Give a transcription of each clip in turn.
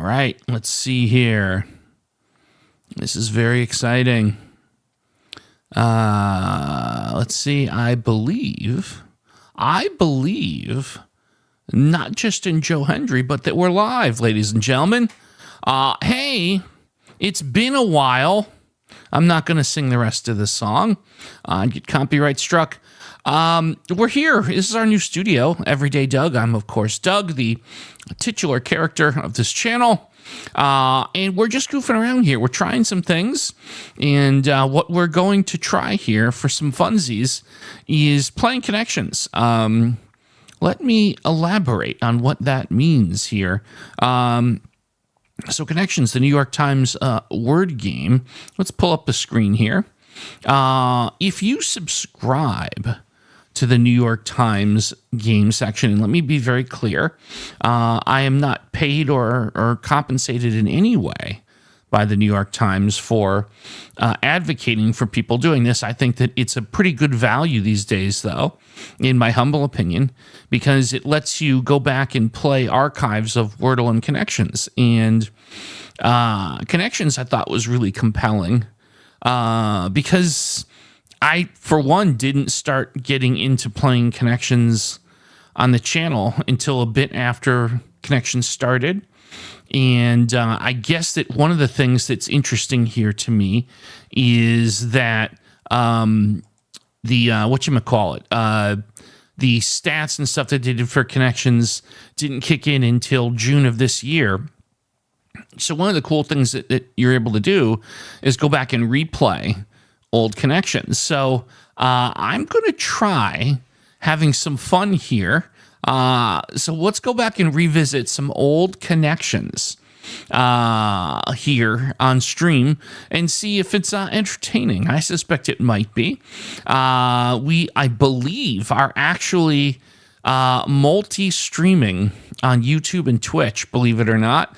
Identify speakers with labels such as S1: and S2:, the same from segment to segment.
S1: right, let's see here. This is very exciting. Let's see. I believe, not just in Joe Hendry, but that we're live, ladies and gentlemen. Hey, it's been a while. I'm not going to sing the rest of the song. I'd get copyright struck. We're here. This is our new studio, Everyday Doug. I'm, of course, Doug, the titular character of this channel. And we're just goofing around here. We're trying some things. And what we're going to try here for some funsies is playing connections. Let me elaborate on what that means here. So connections, the New York Times word game. Let's pull up the screen here. If you subscribe to the New York Times game section, and let me be very clear, I am not paid or compensated in any way by the New York Times for advocating for people doing this. I think that it's a pretty good value these days, though, in my humble opinion, because it lets you go back and play archives of Wordle and Connections. And Connections I thought was really compelling because I, for one, didn't start getting into playing Connections on the channel until a bit after Connections started. And I guess that one of the things that's interesting here to me is that the stats and stuff that they did for Connections didn't kick in until June of this year. So one of the cool things that you're able to do is go back and replay old Connections. So I'm going to try having some fun here. So let's go back and revisit some old Connections here on stream and see if it's entertaining. I suspect it might be. I believe, are actually multi-streaming on YouTube and Twitch, believe it or not.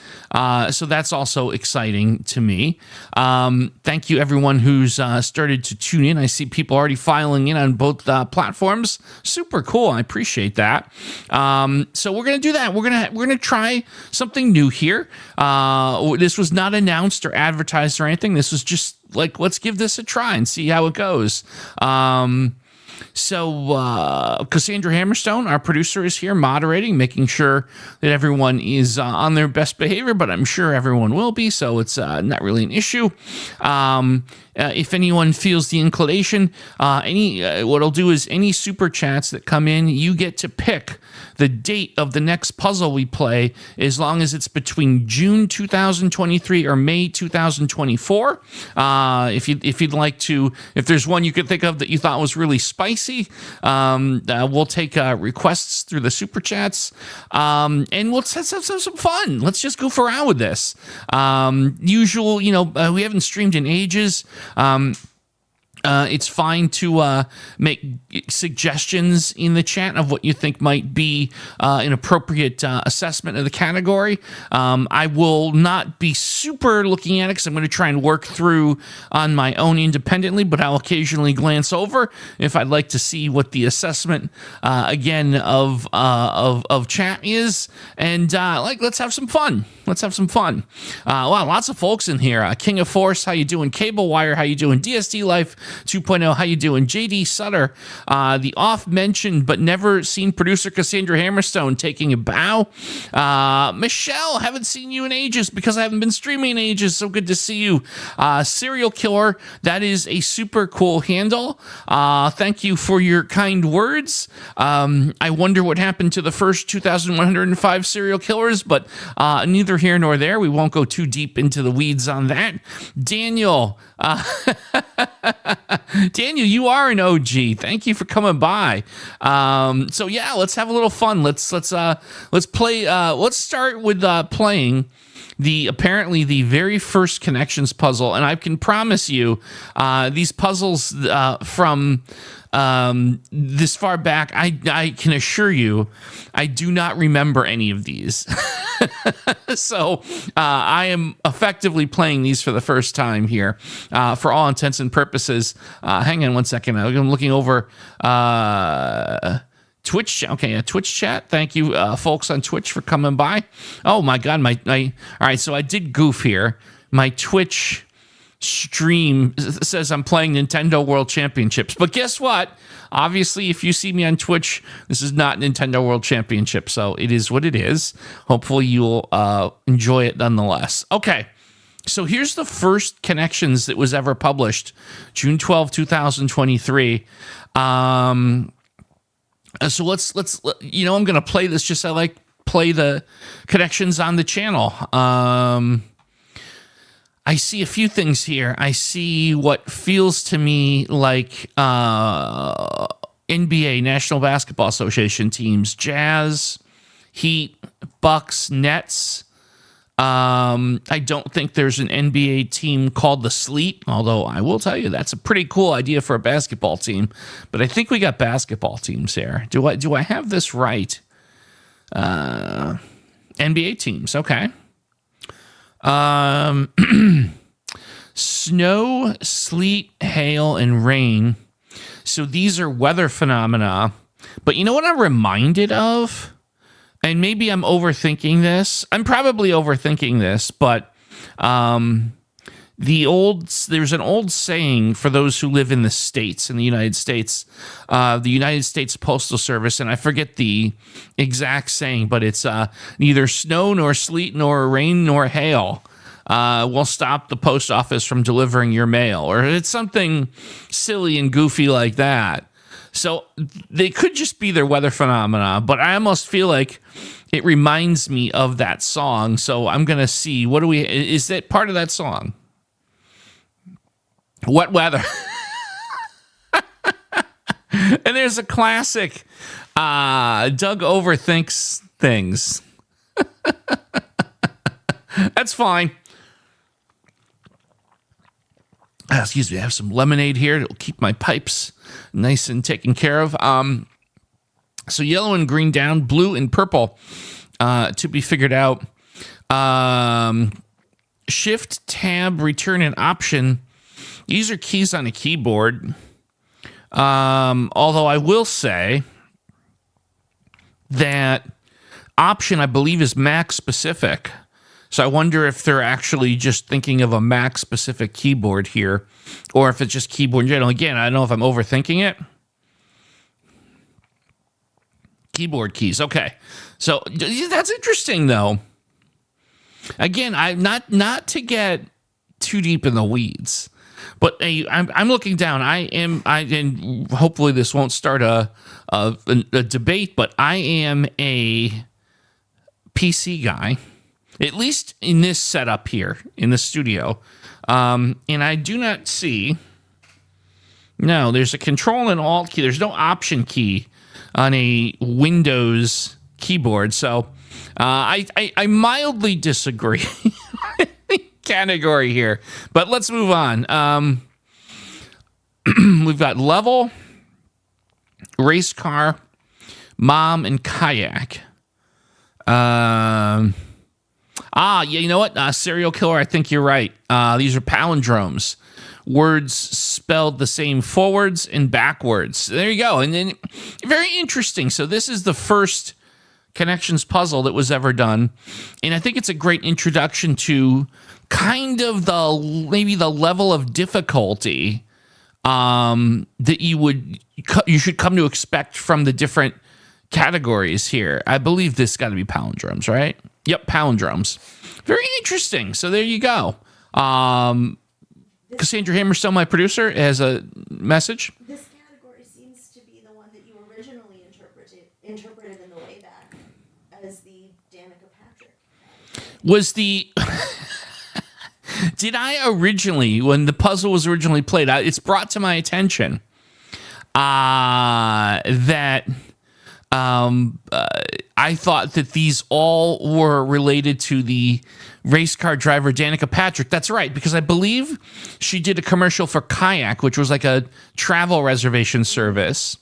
S1: So that's also exciting to me. Thank you, everyone who's started to tune in. I see people already filing in on both platforms. Super cool. I appreciate that. So we're gonna do that. We're gonna try something new here. This was not announced or advertised or anything. This was just like, let's give this a try and see how it goes. So Cassandra Hammerstone, our producer, is here moderating, making sure that everyone is on their best behavior, but I'm sure everyone will be, so it's not really an issue. If anyone feels the inclination, what I'll do is any super chats that come in, you get to pick the date of the next puzzle we play, as long as it's between June 2023 or May 2024. If you'd like to, if there's one you could think of that you thought was really spicy, we'll take requests through the super chats, and let's have some fun. Let's just goof around with this. Usual, we haven't streamed in ages. It's fine to make suggestions in the chat of what you think might be an appropriate assessment of the category. I will not be super looking at it because I'm going to try and work through on my own independently, but I'll occasionally glance over if I'd like to see what the assessment again of chat is. And let's have some fun. Let's have some fun. Wow, lots of folks in here. King of Force, how you doing? Cable Wire, how you doing? DSD Life 2.0, how you doing? JD Sutter, the oft-mentioned but never seen producer Cassandra Hammerstone taking a bow. Michelle, haven't seen you in ages because I haven't been streaming in ages, so good to see you. Serial Killer, that is a super cool handle. Thank you for your kind words. I wonder what happened to the first 2,105 serial killers, but neither here nor there. We won't go too deep into the weeds on that. Daniel, Daniel, you are an OG. Thank you for coming by. So yeah, let's have a little fun. Let's play. Let's start with playing apparently the very first Connections puzzle, and I can promise you, these puzzles from this far back, I can assure you, I do not remember any of these. So I am effectively playing these for the first time here, for all intents and purposes. Hang on one second. I'm looking over. Twitch, okay, a Twitch chat. Thank you, folks on Twitch, for coming by. Oh my God, my all right. So I did goof here. My Twitch stream says I'm playing Nintendo World Championships, but guess what? Obviously, if you see me on Twitch, this is not Nintendo World Championship, so it is what it is. Hopefully, you'll enjoy it nonetheless. Okay. So here's the first Connections that was ever published, June 12, 2023. So let's I'm going to play this just I like play the Connections on the channel. I see a few things here. I see what feels to me like NBA, National Basketball Association teams, Jazz, Heat, Bucks, Nets. I don't think there's an NBA team called the Sleet, although I will tell you that's a pretty cool idea for a basketball team. But I think we got basketball teams here. Do I have this right? NBA teams, okay. Snow, sleet, hail, and rain. So these are weather phenomena. But you know what I'm reminded of? And maybe I'm overthinking this. I'm probably overthinking this, but there's an old saying for those who live in the States, in the United States, the United States Postal Service, and I forget the exact saying, but it's neither snow nor sleet nor rain nor hail will stop the post office from delivering your mail, or it's something silly and goofy like that. So they could just be their weather phenomena, but I almost feel like it reminds me of that song. So I'm going to see, is that part of that song? Wet weather. And there's a classic, Doug overthinks things. That's fine. Excuse me, I have some lemonade here. It'll keep my pipes nice and taken care of. So yellow and green down, blue and purple to be figured out. Shift, tab, return, and option. These are keys on a keyboard. Although I will say that option, I believe, is Mac specific. So I wonder if they're actually just thinking of a Mac-specific keyboard here, or if it's just keyboard in general. Again, I don't know if I'm overthinking it. Keyboard keys, okay. So that's interesting, though. Again, I'm not to get too deep in the weeds, but I'm looking down. And hopefully this won't start a debate, but I am a PC guy. At least in this setup here in the studio. And I do not see. No, there's a control and alt key. There's no option key on a Windows keyboard. So I mildly disagree category here. But let's move on. We've got level, race car, mom, and kayak. Yeah, you know what? Serial killer, I think you're right. These are palindromes. Words spelled the same forwards and backwards. There you go. And then, very interesting. So this is the first Connections puzzle that was ever done. And I think it's a great introduction to kind of maybe the level of difficulty that you should come to expect from the different categories here. I believe this got to be palindromes, right? Yep, palindromes. Very interesting. So there you go. Cassandra Hammerstone, my producer, has a message.
S2: This category seems to be the one that you originally interpreted in the way back as the Danica Patrick.
S1: Was the... Did I originally, when the puzzle was originally played, it's brought to my attention that... I thought that these all were related to the race car driver Danica Patrick. That's right, because I believe she did a commercial for Kayak, which was like a travel reservation service.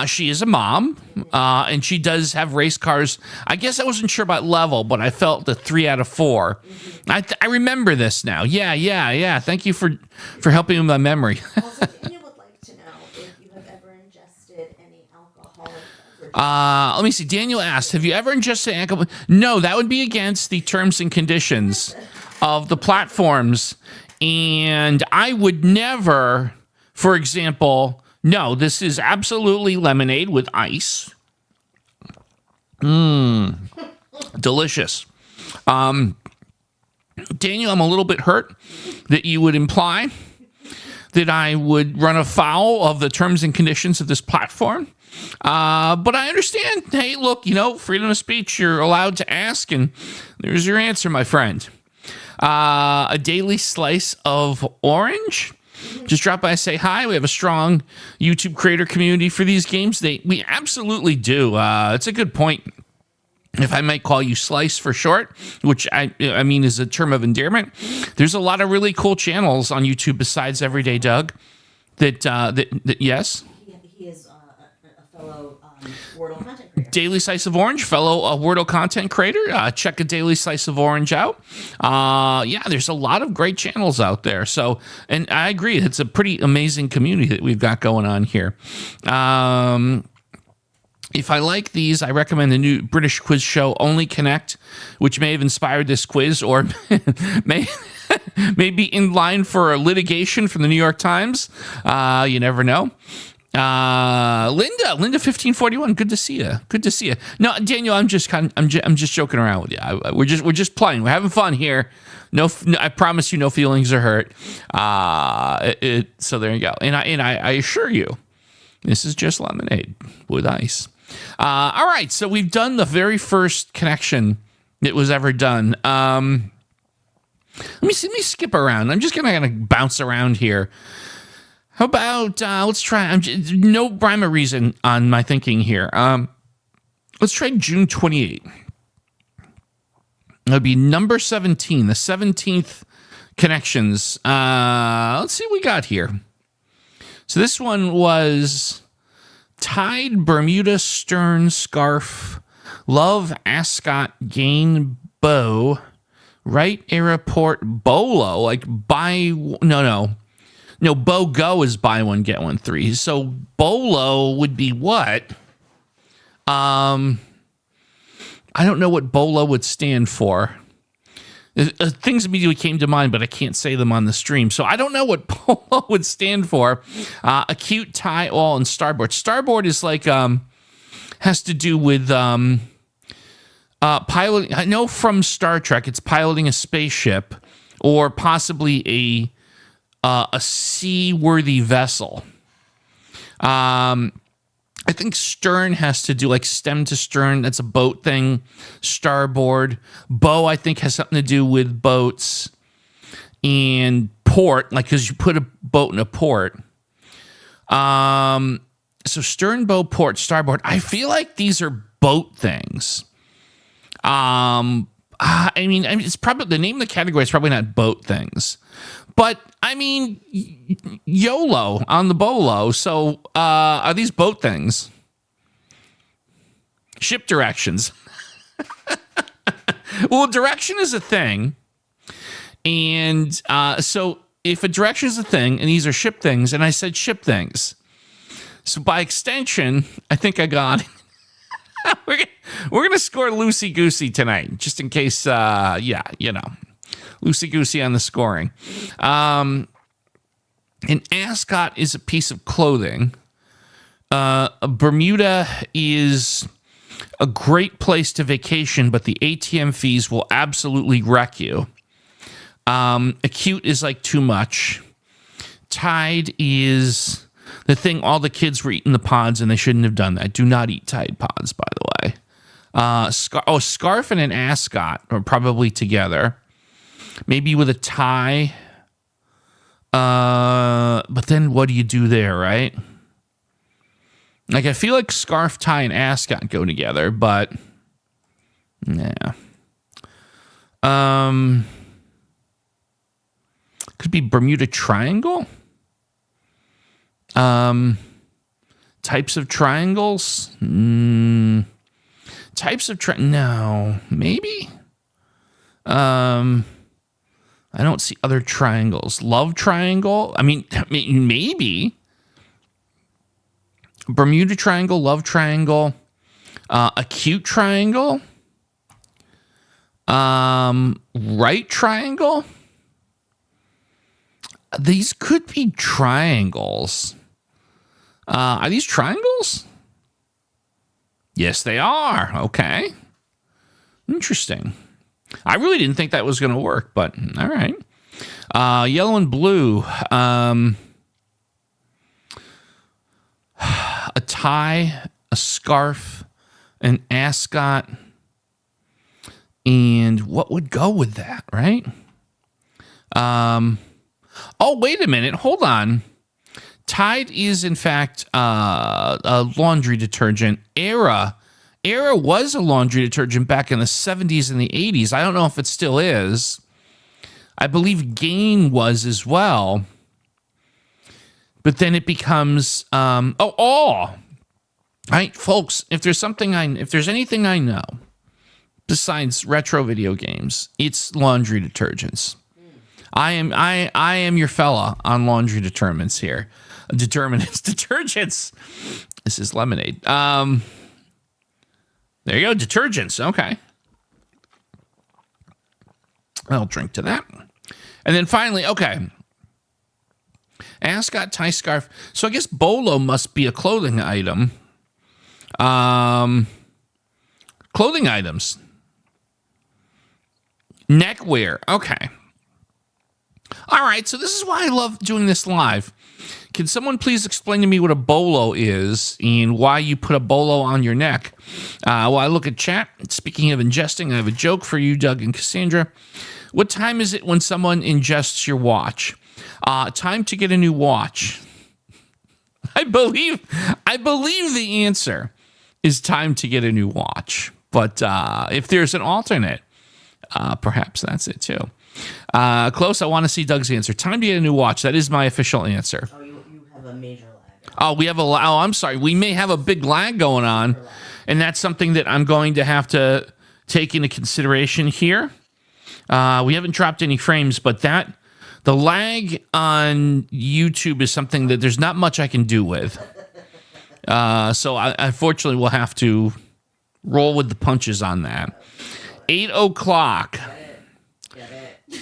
S1: She is a mom, and she does have race cars. I guess I wasn't sure about level, but I felt the 3 out of 4. I remember this now. Yeah. Thank you for helping with my memory.
S2: Also, Daniel would like to know if you have ever ingested any alcoholic
S1: Let me see. Daniel asked, have you ever ingested ankle? No, that would be against the terms and conditions of the platforms. And I would never, for example, no, this is absolutely lemonade with ice. Delicious. Daniel, I'm a little bit hurt that you would imply that I would run afoul of the terms and conditions of this platform. But I understand. Hey, look, freedom of speech, you're allowed to ask, and there's your answer, my friend. A daily slice of orange. Just drop by and say hi. We have a strong YouTube creator community for these games. We absolutely do. It's a good point. If I might call you Slice for short, which I mean is a term of endearment, there's a lot of really cool channels on YouTube besides Everyday Doug. That yes.
S2: He is a fellow Wordle content creator.
S1: Daily Slice of Orange, fellow Wordle content creator. Check a Daily Slice of Orange out. There's a lot of great channels out there. So, and I agree, it's a pretty amazing community that we've got going on here. If I like these, I recommend the new British quiz show, Only Connect, which may have inspired this quiz or may be in line for a litigation from the New York Times. You never know. Linda 1541, good to see you. No, Daniel, I'm just joking around with you. We're just playing. We're having fun here. No, I promise you, no feelings are hurt. So there you go. And I assure you, this is just lemonade with ice. All right, so we've done the very first connection that was ever done. Let me skip around. I'm just gonna bounce around here. How about let's try? No rhyme or reason on my thinking here. Let's try June 28th. That'd be number 17, the 17th connections. Let's see what we got here. So this one was tied Bermuda stern scarf, love ascot gain bow, right airport bolo, like buy no bow go is buy one get one 3. So bolo would be what? I don't know what bolo would stand for. Things immediately came to mind, but I can't say them on the stream. So I don't know what polo would stand for. Acute, tie, all, and starboard. Starboard is like, has to do with piloting. I know from Star Trek, it's piloting a spaceship or possibly a seaworthy vessel. I think stern has to do like stem to stern. That's a boat thing. Starboard. Bow, I think, has something to do with boats. And port, like because you put a boat in a port. So stern, bow, port, starboard. I feel like these are boat things. I mean, it's probably the name of the category is probably not boat things. But, I mean, YOLO on the bolo. So, are these boat things? Ship directions. Well, direction is a thing. And so, if a direction is a thing, and these are ship things, and I said ship things. So, by extension, I think I got it. We're going to score loosey-goosey tonight, just in case, loosey-goosey on the scoring. An ascot is a piece of clothing. Bermuda is a great place to vacation, but the ATM fees will absolutely wreck you. Acute is like too much. Tide is the thing all the kids were eating the pods, and they shouldn't have done that. Do not eat Tide Pods, by the way. Scarf and an ascot are probably together. Maybe with a tie. But then what do you do there, right? Like, I feel like scarf, tie, and ascot go together, but yeah. Could be Bermuda Triangle. Types of triangles. No, maybe. I don't see other triangles. Love triangle. I mean, maybe. Bermuda Triangle, Love Triangle. acute triangle, right triangle. These could be triangles. Are these triangles? Yes, they are. Okay. Interesting. I really didn't think that was going to work, but all right. Yellow and blue. A tie, a scarf, an ascot, and what would go with that, right? Oh, wait a minute. Hold on. Tide is, in fact, a laundry detergent. Era was a laundry detergent back in the 70s and the 80s. I don't know if it still is. I believe Gain was as well. But then it becomes, all right, folks, if there's anything I know besides retro video games, it's laundry detergents. I am your fella on laundry determinants here. Detergents. This is lemonade. There you go. Detergents. Okay. I'll drink to that. And then finally, okay. Ascot, tie, scarf. So I guess bolo must be a clothing item. Clothing items. Neckwear. Okay. All right. So this is why I love doing this live. Can someone please explain to me what a bolo is and why you put a bolo on your neck? While I look at chat, speaking of ingesting, I have a joke for you, Doug and Cassandra. What time is it when someone ingests your watch? Time to get a new watch. I believe the answer is time to get a new watch. But if there's an alternate, perhaps that's it too. Close, I want to see Doug's answer. Time to get a new watch. That is my official answer.
S2: Oh, you have a major lag.
S1: I'm sorry. We may have a big lag going on, and that's something that I'm going to have to take into consideration here. We haven't dropped any frames, but the lag on YouTube is something that there's not much I can do with. So I unfortunately will have to roll with the punches on that. 8 o'clock.
S2: Get it.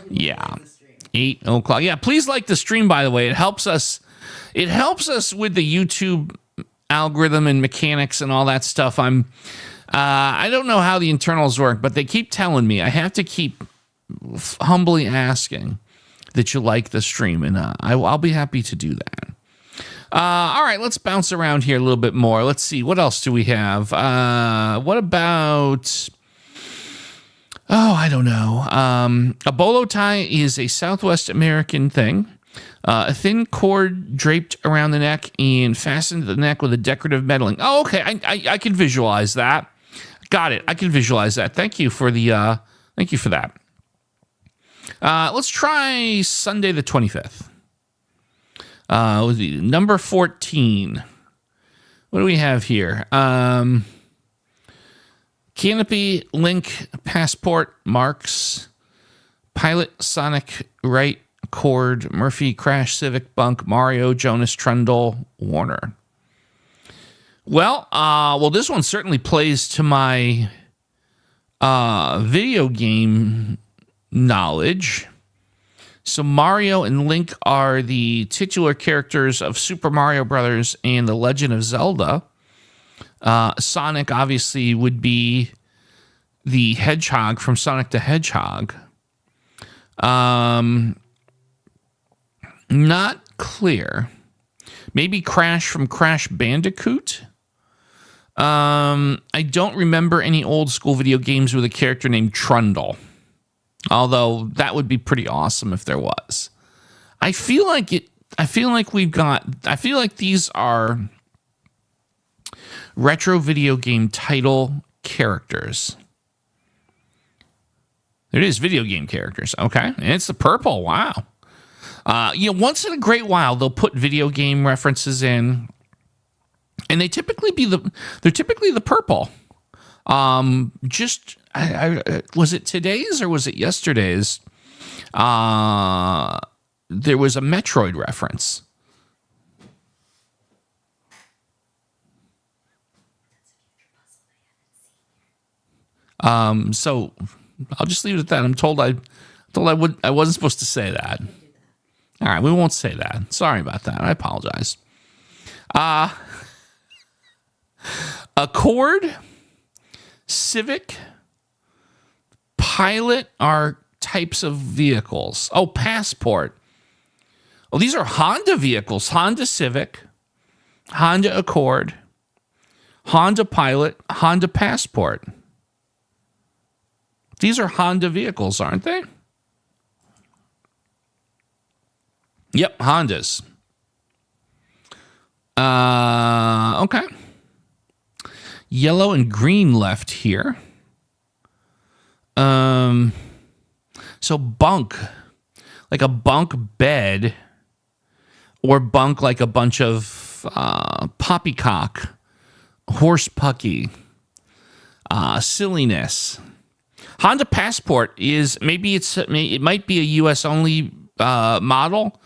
S1: Yeah. 8 o'clock. Yeah, please like the stream, by the way. It helps us with the YouTube algorithm and mechanics and all that stuff. I don't know how the internals work, but they keep telling me I have to keep humbly asking that you like the stream, and I'll be happy to do that. All right, let's bounce around here a little bit more. Let's see, what else do we have? What about... Oh, I don't know. A bolo tie is a Southwest American thing. A thin cord draped around the neck and fastened to the neck with a decorative metaling. Oh, okay. I can visualize that. Got it. I can visualize that. Thank you for that. Let's try Sunday the 25th. Number 14. What do we have here? Canopy, Link, Passport, Marks, Pilot, Sonic, Right, Accord, Murphy, Crash, Civic, Bunk, Mario, Jonas, Trundle, Warner. Well, this one certainly plays to my video game knowledge. So Mario and Link are the titular characters of Super Mario Brothers and The Legend of Zelda. Sonic obviously would be the hedgehog from Sonic the Hedgehog. Not clear. Maybe Crash from Crash Bandicoot. I don't remember any old school video games with a character named Trundle. Although that would be pretty awesome if there was. I feel like these are retro video game title characters. It is video game characters. Okay. And it's the purple. Wow. Once in a great while, they'll put video game references in, and they're typically the purple. Was it today's or was it yesterday's? There was a Metroid reference. So I'll just leave it at that. I'm told I wasn't supposed to say that. All right, we won't say that. Sorry about that. I apologize. Accord, Civic, Pilot are types of vehicles. Oh, Passport. Oh, these are Honda vehicles. Honda Civic, Honda Accord, Honda Pilot, Honda Passport. These are Honda vehicles, aren't they? Yep, Hondas. Okay. Yellow and green left here. So bunk, like a bunk bed, or bunk like a bunch of poppycock, horse pucky, silliness. Honda Passport is it might be a U.S. only model.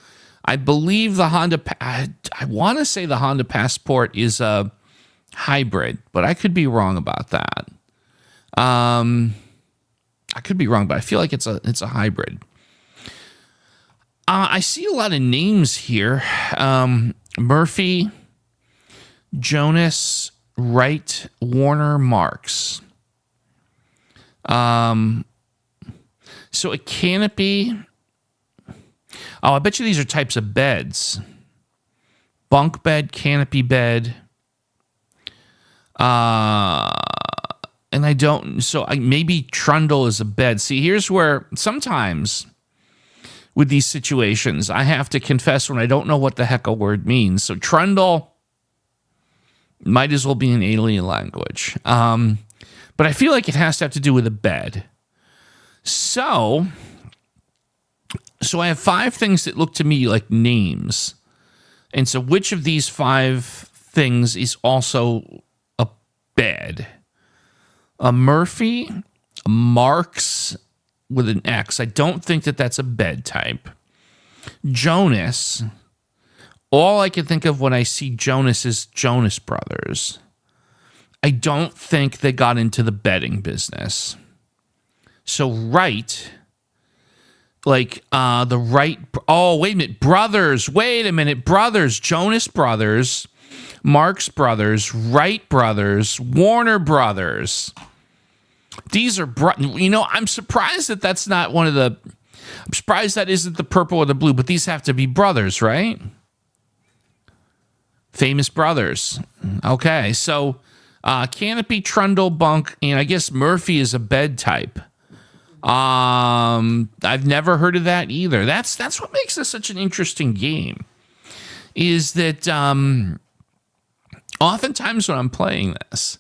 S1: I believe the Honda. I want to say the Honda Passport is a hybrid, but I could be wrong about that. I could be wrong, but I feel like it's a hybrid. I see a lot of names here: Murphy, Jonas, Wright, Warner, Marks. So a canopy. Oh, I bet you these are types of beds. Bunk bed, canopy bed. And I don't, so maybe trundle is a bed. See, here's where sometimes with these situations, I have to confess when I don't know what the heck a word means. So trundle might as well be an alien language. But I feel like it has to have to do with a bed. So I have 5 things that look to me like names. And so which of these 5 things is also a bed? A Murphy, a Marks with an X. I don't think that that's a bed type. Jonas. All I can think of when I see Jonas is Jonas Brothers. I don't think they got into the bedding business. So Wright, like the Wright. Oh, wait a minute. Brothers. Wait a minute. Brothers. Jonas Brothers. Marx Brothers. Wright Brothers. Warner Brothers. These are, I'm surprised that that's not one of the, I'm surprised that isn't the purple or the blue, but these have to be brothers, right? Famous brothers. Okay, so canopy, trundle, bunk, and I guess Murphy is a bed type. I've never heard of that either. That's what makes this such an interesting game, is that oftentimes when I'm playing this,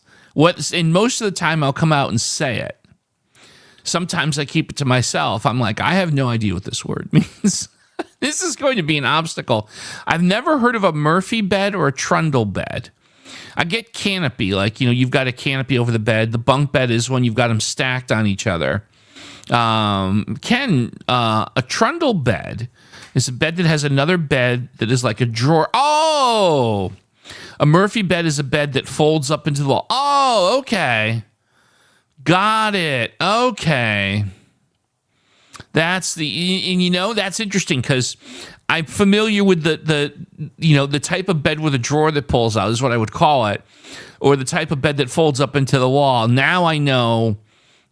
S1: and most of the time I'll come out and say it. Sometimes I keep it to myself. I'm like, I have no idea what this word means. This is going to be an obstacle. I've never heard of a Murphy bed or a trundle bed. I get canopy, like, you've got a canopy over the bed. The bunk bed is when you've got them stacked on each other. A trundle bed is a bed that has another bed that is like a drawer. Oh! A Murphy bed is a bed that folds up into the wall. Oh, okay. Got it. Okay. That's that's interesting because I'm familiar with the type of bed with a drawer that pulls out is what I would call it, or the type of bed that folds up into the wall. Now I know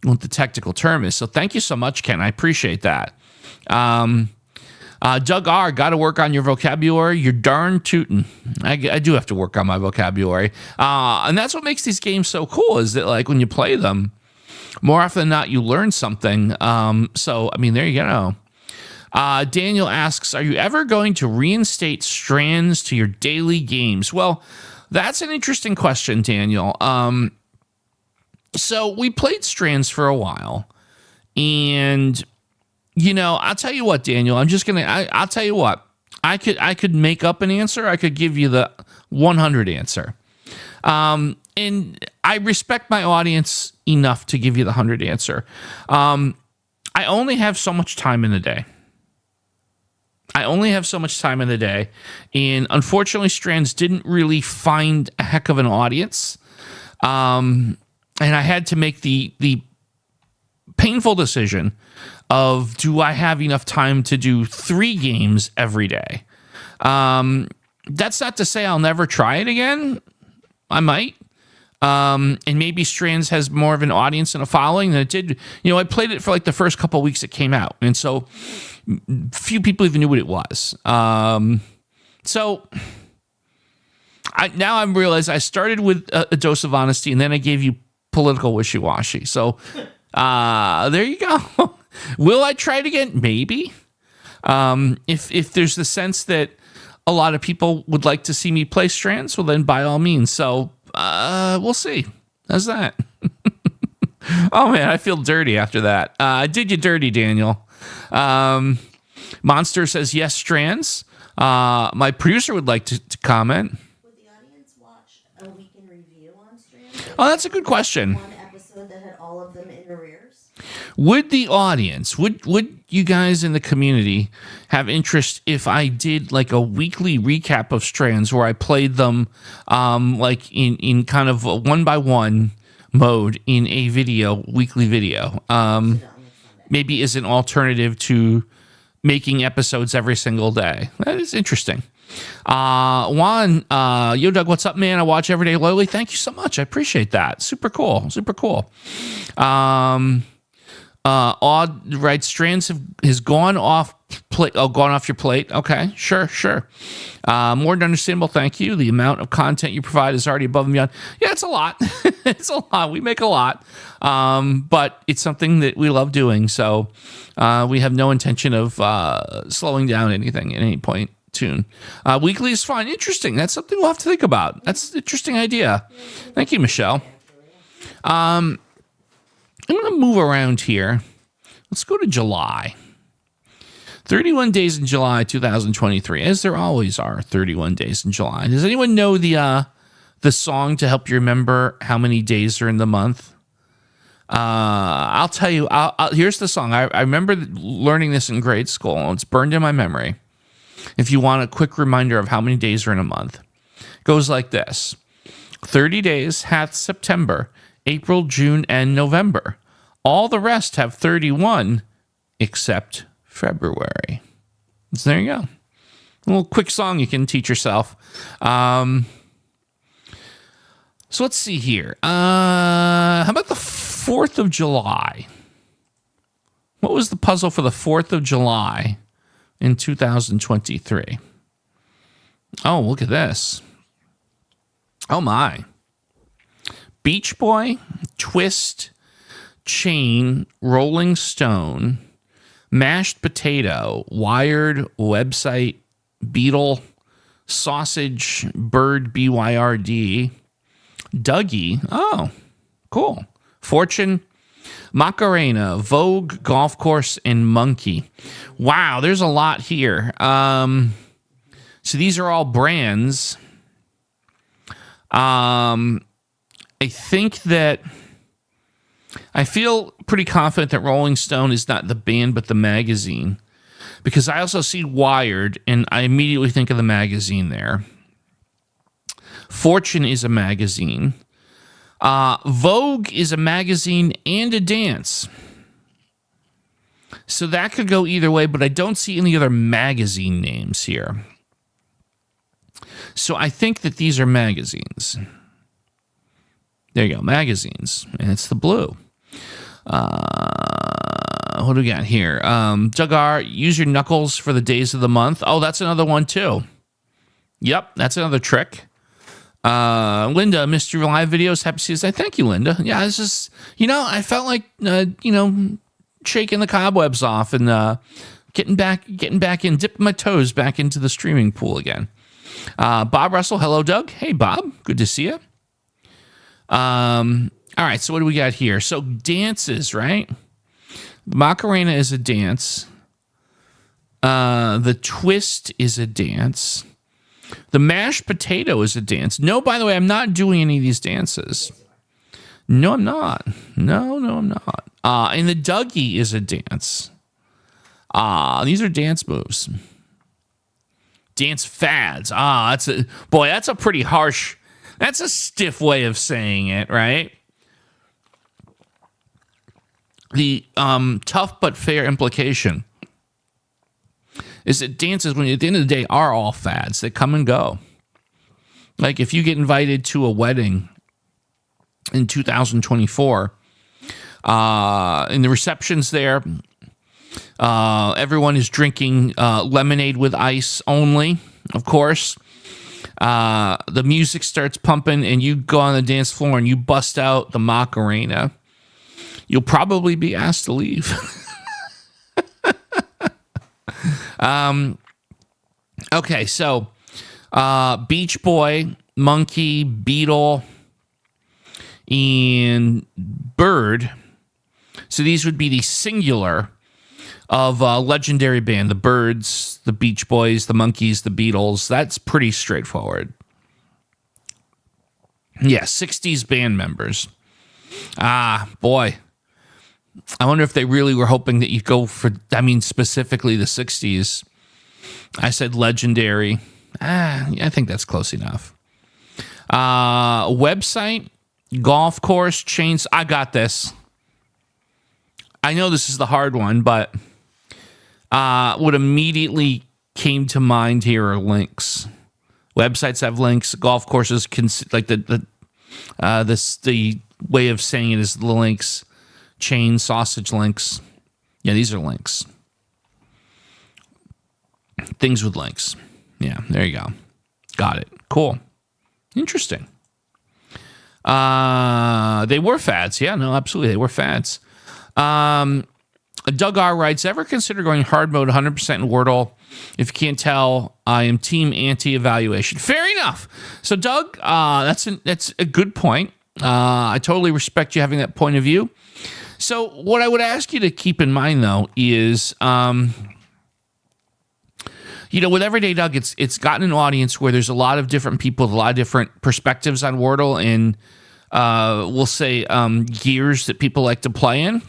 S1: what the technical term is. So thank you so much, Ken. I appreciate that. Doug R., got to work on your vocabulary. You're darn tootin'. I do have to work on my vocabulary. And that's what makes these games so cool, is that, like, when you play them, more often than not, you learn something. There you go. Daniel asks, are you ever going to reinstate strands to your daily games? Well, that's an interesting question, Daniel. So we played strands for a while, and I'll tell you what, Daniel. I'll tell you what. I could make up an answer. I could give you the 100 answer. And I respect my audience enough to give you the 100 answer. I only have so much time in the day. And unfortunately, strands didn't really find a heck of an audience. And I had to make the painful decision of, do I have enough time to do 3 games every day? That's not to say I'll never try it again. I might. And maybe Strands has more of an audience and a following than it did. I played it for like the first couple of weeks it came out. And so few people even knew what it was. So now I'm realized I started with a dose of honesty, and then I gave you political wishy-washy. So there you go. Will I try it again? Maybe. If there's the sense that a lot of people would like to see me play Strands, well, then by all means. So we'll see. How's that? Oh, man, I feel dirty after that. I did you dirty, Daniel. Monster says, yes, Strands. My producer would like to comment.
S2: Would the audience watch a week in review on Strands?
S1: Oh, that's a good question.
S2: One episode that had all of them in arrears?
S1: Would the audience, would you guys in the community have interest if I did like a weekly recap of Strands where I played them like in kind of a 1-by-1 mode in a weekly video? Maybe as an alternative to making episodes every single day. That is interesting. Juan, yo, Doug, what's up, man? I watch every day loyally. Thank you so much. I appreciate that. Super cool. Super cool. Odd, right? Strands has gone off plate. Oh, gone off your plate. Okay, sure. More than understandable. Thank you. The amount of content you provide is already above and beyond. Yeah, it's a lot. It's a lot. We make a lot, but it's something that we love doing. So we have no intention of slowing down anything at any point soon. Weekly is fine. Interesting. That's something we'll have to think about. That's an interesting idea. Thank you, Michelle. I'm going to move around here. Let's go to July. 31 days in July 2023, as there always are 31 days in July. Does anyone know the song to help you remember how many days are in the month? I'll tell you. Here's the song. I remember learning this in grade school. It's burned in my memory. If you want a quick reminder of how many days are in a month, it goes like this. 30 days hath September, April, June, and November. All the rest have 31 except February. So there you go. A little quick song you can teach yourself. So let's see here. How about the 4th of July? What was the puzzle for the 4th of July in 2023? Oh, look at this. Oh, my. Beach Boy, Twist, Chain, Rolling Stone, Mashed Potato, Wired, Website, Beetle, Sausage, Bird, BYRD, Dougie, oh, cool, Fortune, Macarena, Vogue, Golf Course, and Monkey. Wow, there's a lot here. So these are all brands. I think that I feel pretty confident that Rolling Stone is not the band, but the magazine, because I also see Wired and I immediately think of the magazine there. Fortune is a magazine. Vogue is a magazine and a dance. So that could go either way, but I don't see any other magazine names here. So I think that these are magazines. There you go, magazines. And it's the blue. What do we got here? Doug R., use your knuckles for the days of the month. Oh, that's another one too. Yep, that's another trick. Linda, Mystery Live Videos, happy season. Thank you, Linda. Yeah, this is, I felt like, shaking the cobwebs off and getting back in, dipping my toes back into the streaming pool again. Bob Russell, hello, Doug. Hey, Bob, good to see you. All right, so what do we got here? So dances, right? The Macarena is a dance. The twist is a dance. The mashed potato is a dance. No, by the way, I'm not doing any of these dances. No, I'm not. No, I'm not. And the Dougie is a dance. These are dance moves. Dance fads. That's a pretty harsh, that's a stiff way of saying it, right? the tough but fair implication is that dances, when at the end of the day, are all fads. They come and go. Like if you get invited to a wedding in 2024, in the receptions there, everyone is drinking lemonade with ice only, of course. The music starts pumping and you go on the dance floor and you bust out the Macarena. You'll probably be asked to leave. Okay, so Beach Boy, Monkey, Beetle, and Bird. So these would be the singular of a legendary band. The Birds, the Beach Boys, the Monkeys, the Beatles. That's pretty straightforward. Yeah, 60s band members. Ah, boy. I wonder if they really were hoping that you'd go for, specifically the 60s. I said legendary. Yeah, I think that's close enough. Website, golf course, chains. I got this. I know this is the hard one, but what immediately came to mind here are links. Websites have links. Golf courses like the way of saying it is the links. Chain, sausage links. Yeah, these are links. Things with links. Yeah, there you go. Got it. Cool. Interesting. They were fads. Yeah, no, absolutely. They were fads. Doug R. writes, ever consider going hard mode 100% in Wordle? If you can't tell, I am team anti-evaluation. Fair enough. So, Doug, that's a good point. I totally respect you having that point of view. So what I would ask you to keep in mind, though, is, with Everyday Doug, it's gotten an audience where there's a lot of different people with a lot of different perspectives on Wordle and, we'll say, gears that people like to play in.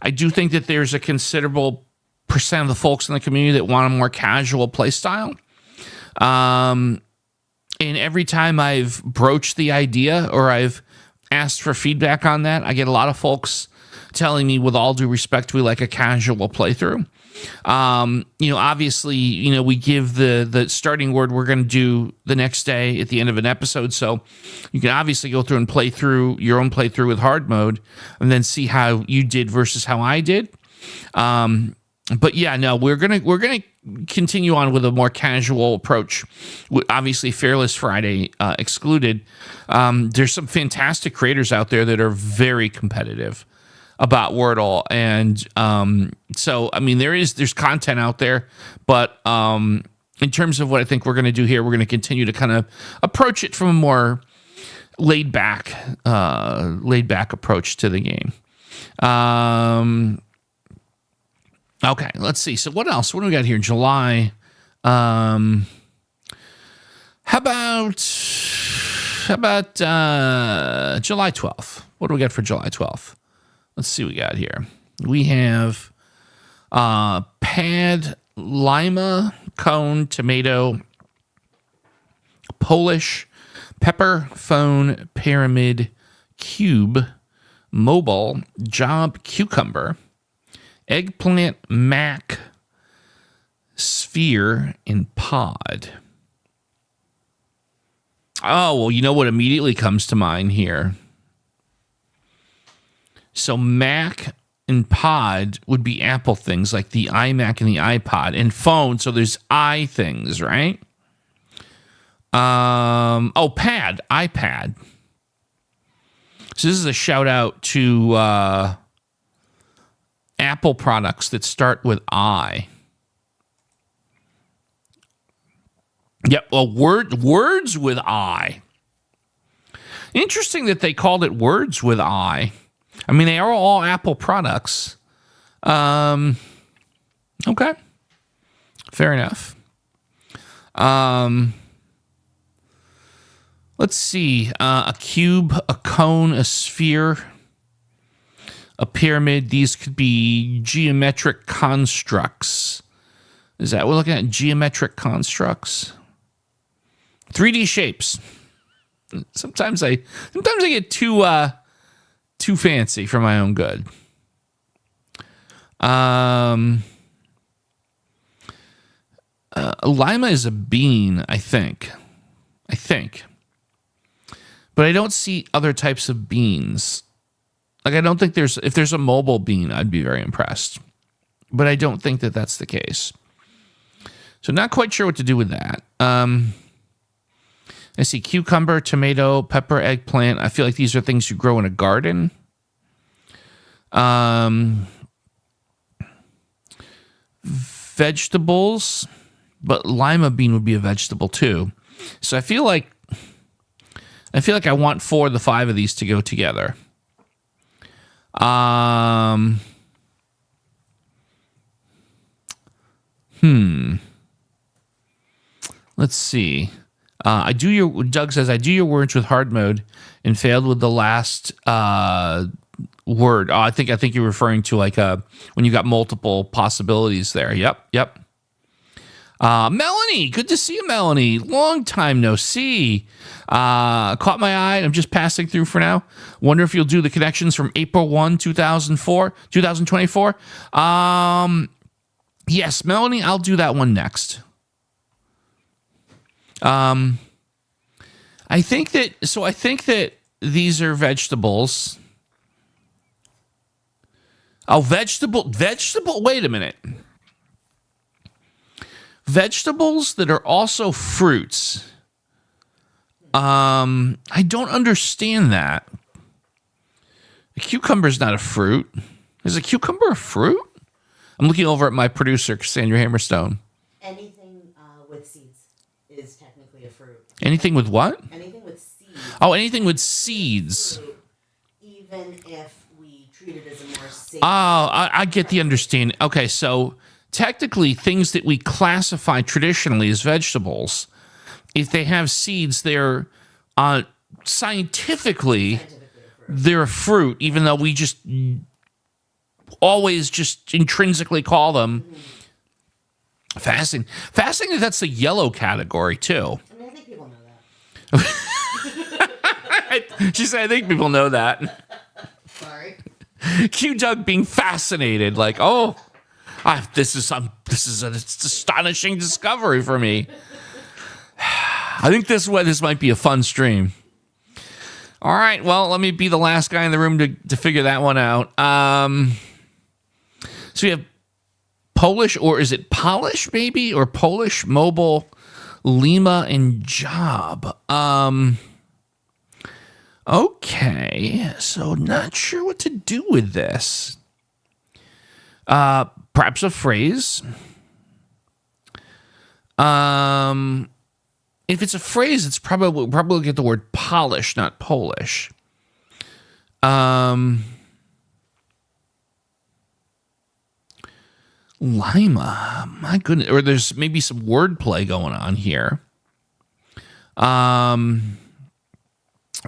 S1: I do think that there's a considerable percent of the folks in the community that want a more casual play style. And every time I've broached the idea or I've asked for feedback on that, I get a lot of folks telling me, with all due respect, we like a casual playthrough. Obviously, we give the starting word we're going to do the next day at the end of an episode. So you can obviously go through and play through your own playthrough with hard mode and then see how you did versus how I did. But yeah, no, we're gonna continue on with a more casual approach. Obviously, Fearless Friday excluded. There's some fantastic creators out there that are very competitive about Wordle, and so there's content out there, but in terms of what I think we're going to do here, we're going to continue to kind of approach it from a more laid back approach to the game. Okay, let's see. So what else? What do we got here? July. How about July 12th? What do we got for July 12th? Let's see what we got here. We have pad, lima, cone, tomato, Polish, pepper, phone, pyramid, cube, mobile, job, cucumber, eggplant, mac, sphere, and pod. Oh, well, you know what immediately comes to mind here? So Mac and pod would be Apple things like the iMac and the iPod, and phone. So there's I things, right? Pad, iPad. So this is a shout out to Apple products that start with I. Yep. Well, words with I. Interesting that they called it words with I. They are all Apple products. Okay. Fair enough. Let's see. A cube, a cone, a sphere, a pyramid. These could be geometric constructs. Is that what we're looking at? Geometric constructs? 3D shapes. Sometimes I get too fancy for my own good. Lima is a bean, I think. But I don't see other types of beans. Like, I don't think if there's a mobile bean, I'd be very impressed. But I don't think that that's the case. So not quite sure what to do with that. I see cucumber, tomato, pepper, eggplant. I feel like these are things you grow in a garden. Vegetables, but lima bean would be a vegetable too. So I feel like I want 4 of the 5 of these to go together. Let's see. Doug says, I do your words with hard mode and failed with the last word. Oh, I think you're referring to like when you got multiple possibilities there. Yep. Melanie, good to see you, Melanie. Long time no see. Caught my eye. I'm just passing through for now. Wonder if you'll do the connections from April 1, 2024. Yes, Melanie, I'll do that one next. I think that these are vegetables. Oh, vegetable. Wait a minute. Vegetables that are also fruits. I don't understand that. A cucumber is not a fruit. Is a cucumber a fruit? I'm looking over at my producer, Cassandra Hammerstone.
S2: Anything with seeds is technically a fruit.
S1: Anything with what?
S2: Anything with seeds.
S1: Oh, anything with seeds.
S2: Fruit, even if we treat it as a more safe.
S1: Oh, I get the understanding. Okay, so technically things that we classify traditionally as vegetables, if they have seeds, they're scientifically they're a fruit, even though we just always just intrinsically call them fascinating. Fascinating, that's the yellow category too.
S2: I mean, I think people know that.
S1: She said, I think people know that.
S2: Sorry.
S1: Q Doug being fascinated, like, oh, this is an astonishing discovery for me. I think this might be a fun stream. All right, well, let me be the last guy in the room to figure that one out. So we have Polish, or is it Polish, maybe? Or Polish, mobile, Lima, and job. Okay, so not sure what to do with this. Perhaps a phrase. If it's a phrase, it's probably get the word polish, not Polish. Lima, my goodness, or there's maybe some wordplay going on here. Boy,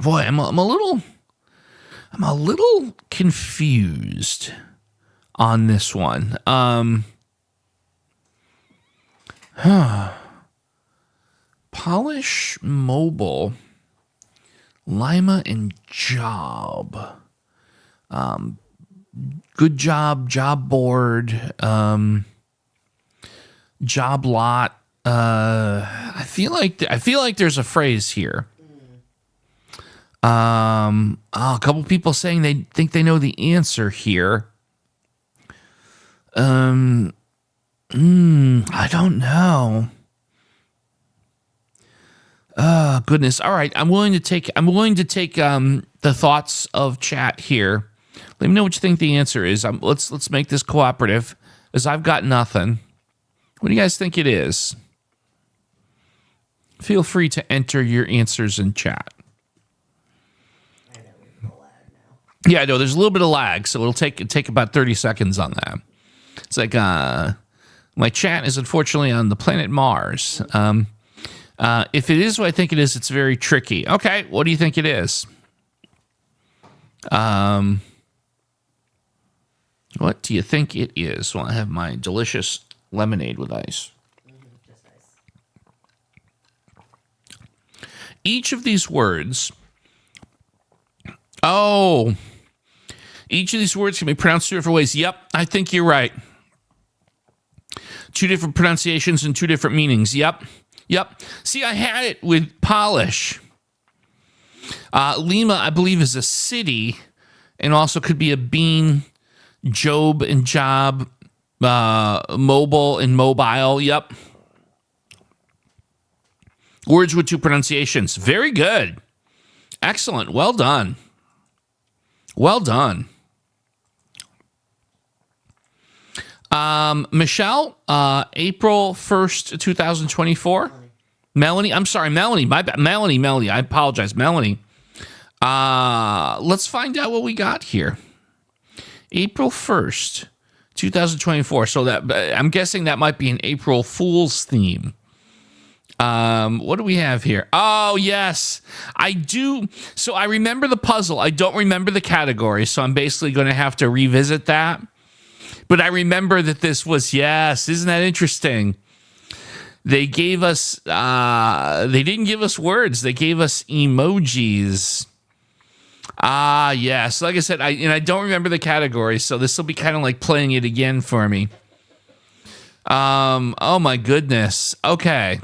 S1: I'm a little confused on this one. Polish, mobile, Lima, and job. Good job, job board, job lot. I feel like there's a phrase here. A couple people saying they think they know the answer here. I don't know. Oh, goodness. All right. I'm willing to take the thoughts of chat here. Let me know what you think the answer is. Let's make this cooperative, as I've got nothing. What do you guys think it is? Feel free to enter your answers in chat.
S2: I know we have a lag now.
S1: Yeah, I know there's a little bit of lag, so it'll take about 30 seconds on that. It's like my chat is unfortunately on the planet Mars. If it is what I think it is, it's very tricky. Okay, what do you think it is? What do you think it is? Well, I have my delicious lemonade with ice.
S2: Just ice.
S1: Each of these words. Oh, Each of these words can be pronounced 2 different ways. Yep, I think you're right. 2 different pronunciations and 2 different meanings. Yep. See, I had it with polish. Lima, I believe, is a city and also could be a bean. Job and job. Mobile and mobile. Yep. Words with 2 pronunciations. Very good. Excellent. Well done. Michelle, April 1st, 2024. Melanie. I'm sorry, Melanie. My bad. Melanie. I apologize, Melanie. Let's find out what we got here. April 1st, 2024. So that I'm guessing that might be an April Fool's theme. What do we have here? Oh, yes, I do. So I remember the puzzle. I don't remember the category. So I'm basically going to have to revisit that. But I remember that this was, yes, isn't that interesting? They gave us, they didn't give us words. They gave us emojis. Yes. Like I said, I don't remember the category. So this will be kind of like playing it again for me. Oh my goodness. Okay.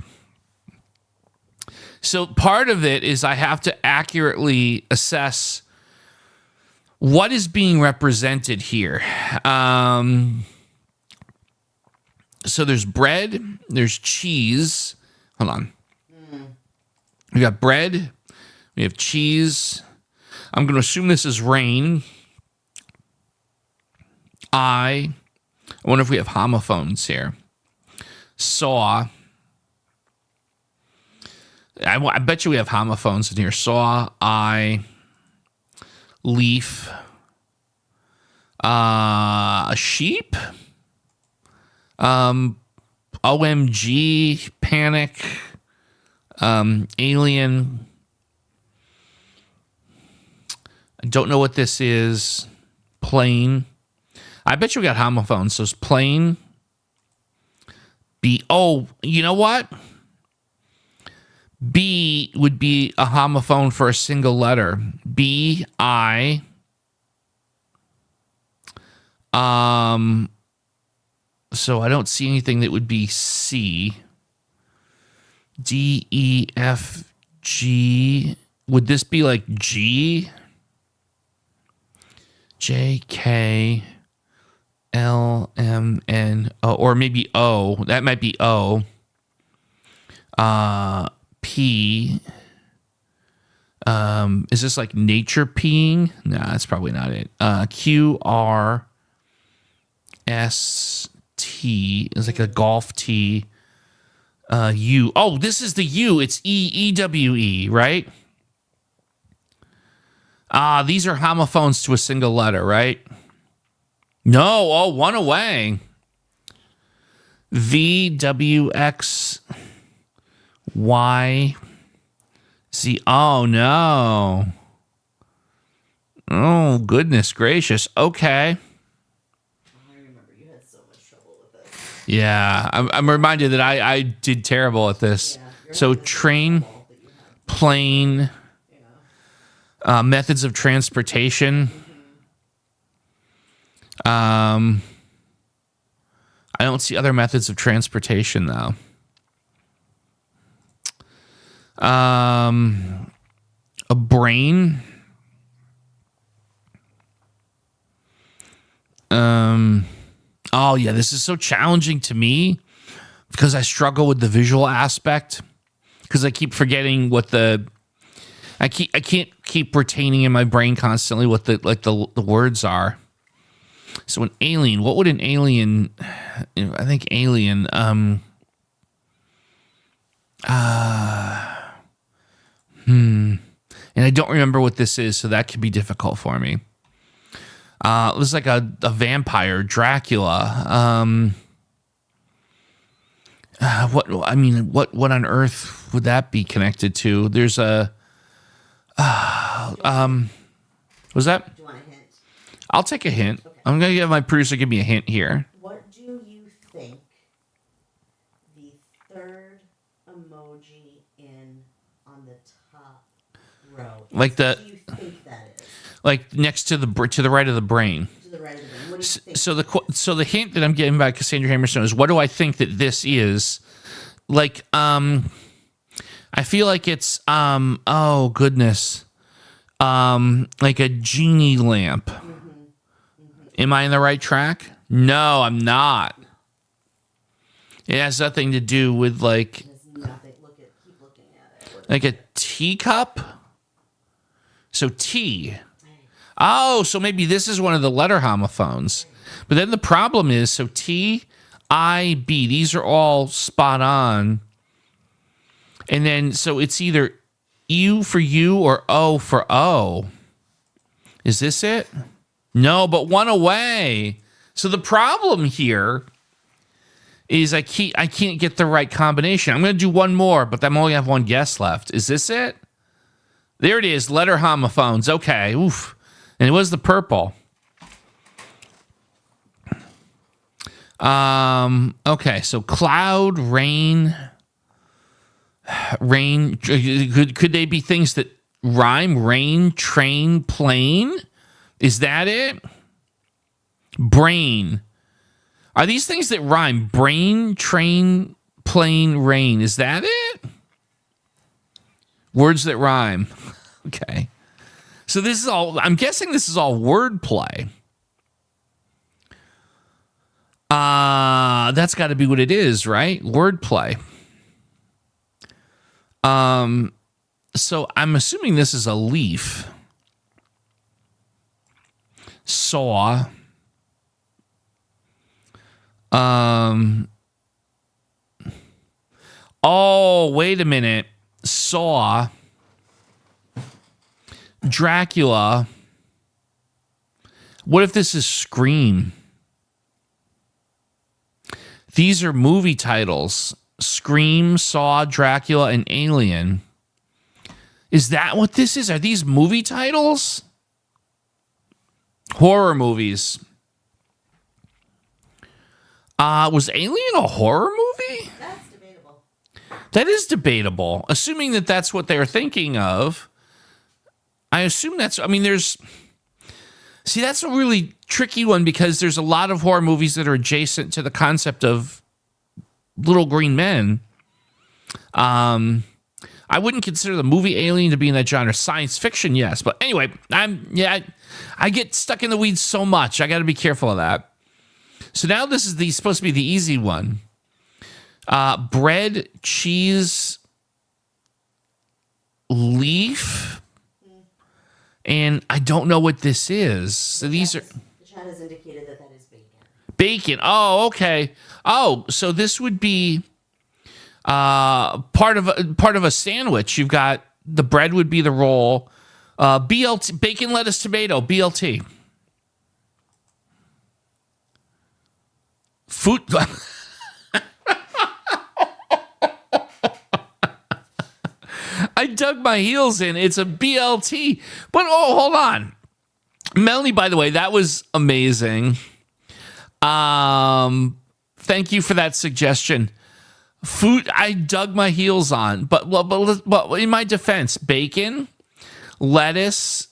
S1: So part of it is I have to accurately assess what is being represented here. So there's bread, there's cheese. Hold on. We got bread, we have cheese. I'm going to assume this is rain. I wonder if we have homophones here. Saw. I bet you we have homophones in here. Saw, I, leaf, a sheep, OMG, panic, alien. I don't know what this is. Plane. I bet you we got homophones. So it's plane. B. Oh, you know what? B would be a homophone for a single letter. B, I. So I don't see anything that would be C. D, E, F, G. Would this be like G? J, K, L, M, N, O, or maybe O. That might be O. P. Is this like nature peeing? No, that's probably not it. Q, R, S, T is like a golf T. U. Oh, this is the U. It's E, E, W, E, right? These are homophones to a single letter, right? No. Oh, one away. V, W, X, Y, Z. Oh, no. Oh, goodness gracious. Okay.
S2: I remember you had so much trouble with this.
S1: Yeah, I'm reminded that I did terrible at this.
S2: Yeah,
S1: So train, plane, methods of transportation. I don't see other methods of transportation though. A brain. Oh yeah, this is so challenging to me because I struggle with the visual aspect because I keep forgetting what I can't keep retaining in my brain constantly what the words are. So an alien, what would an alien? I think alien. And I don't remember what this is, so that could be difficult for me. It was like a vampire, Dracula. What on earth would that be connected to? There's a. Was that?
S2: Do you want a hint?
S1: I'll take a hint.
S2: Okay.
S1: I'm gonna give my producer give me a hint here.
S2: What do you think the third emoji on the top row?
S1: Like
S2: What do you think that is?
S1: like next to the right of the brain.
S2: To the right of the brain. What do you think?
S1: So the hint that I'm getting by Cassandra Hammerstone is, what do I think that this is? Like, I feel like it's oh goodness, like a genie lamp. Am I in the right track? No, I'm not. It has nothing to do with like.
S2: There's nothing. Keep looking at it.
S1: Like a teacup? So tea. Oh, so maybe this is one of the letter homophones. But then the problem is, so T, I, B, these are all spot on. And then, so it's either U for U or O for O. Is this it? No, but one away. So the problem here is I can't get the right combination. I'm going to do one more, but I'm only have one guess left. Is this it? There it is. Letter homophones. Okay. Oof. And it was the purple. Okay. So cloud, rain. Could they be things that rhyme? Rain, train, plane. Is that it? Brain. Are these things that rhyme? Brain, train, plane, rain. Is that it? Words that rhyme. Okay. So this is all, I'm guessing this is all wordplay. That's got to be what it is, right? Wordplay. So I'm assuming this is a leaf. Saw. Oh, wait a minute. Saw. Dracula. What if this is Scream? These are movie titles. Scream, Saw, Dracula, and Alien. Is that what this is? Are these movie titles? Horror movies. Was Alien a horror movie?
S2: That's debatable.
S1: That is debatable. Assuming that that's what they're thinking of. I assume that's, I mean, there's, see, that's a really tricky one because there's a lot of horror movies that are adjacent to the concept of little green men. I wouldn't consider the movie Alien to be in that genre. Science fiction, yes. But anyway, I get stuck in the weeds so much. I got to be careful of that. So now this is supposed to be the easy one. Bread, cheese, leaf, and I don't know what this is. So these are...
S2: The chat has indicated that is bacon.
S1: Bacon. Oh, okay. Oh, so this would be part of a sandwich. You've got the bread would be the roll. BLT, bacon, lettuce, tomato, BLT. Food. I dug my heels in. It's a BLT. But oh, hold on. Melanie, by the way, that was amazing. Thank you for that suggestion. Food I dug my heels on. But in my defense, bacon, lettuce,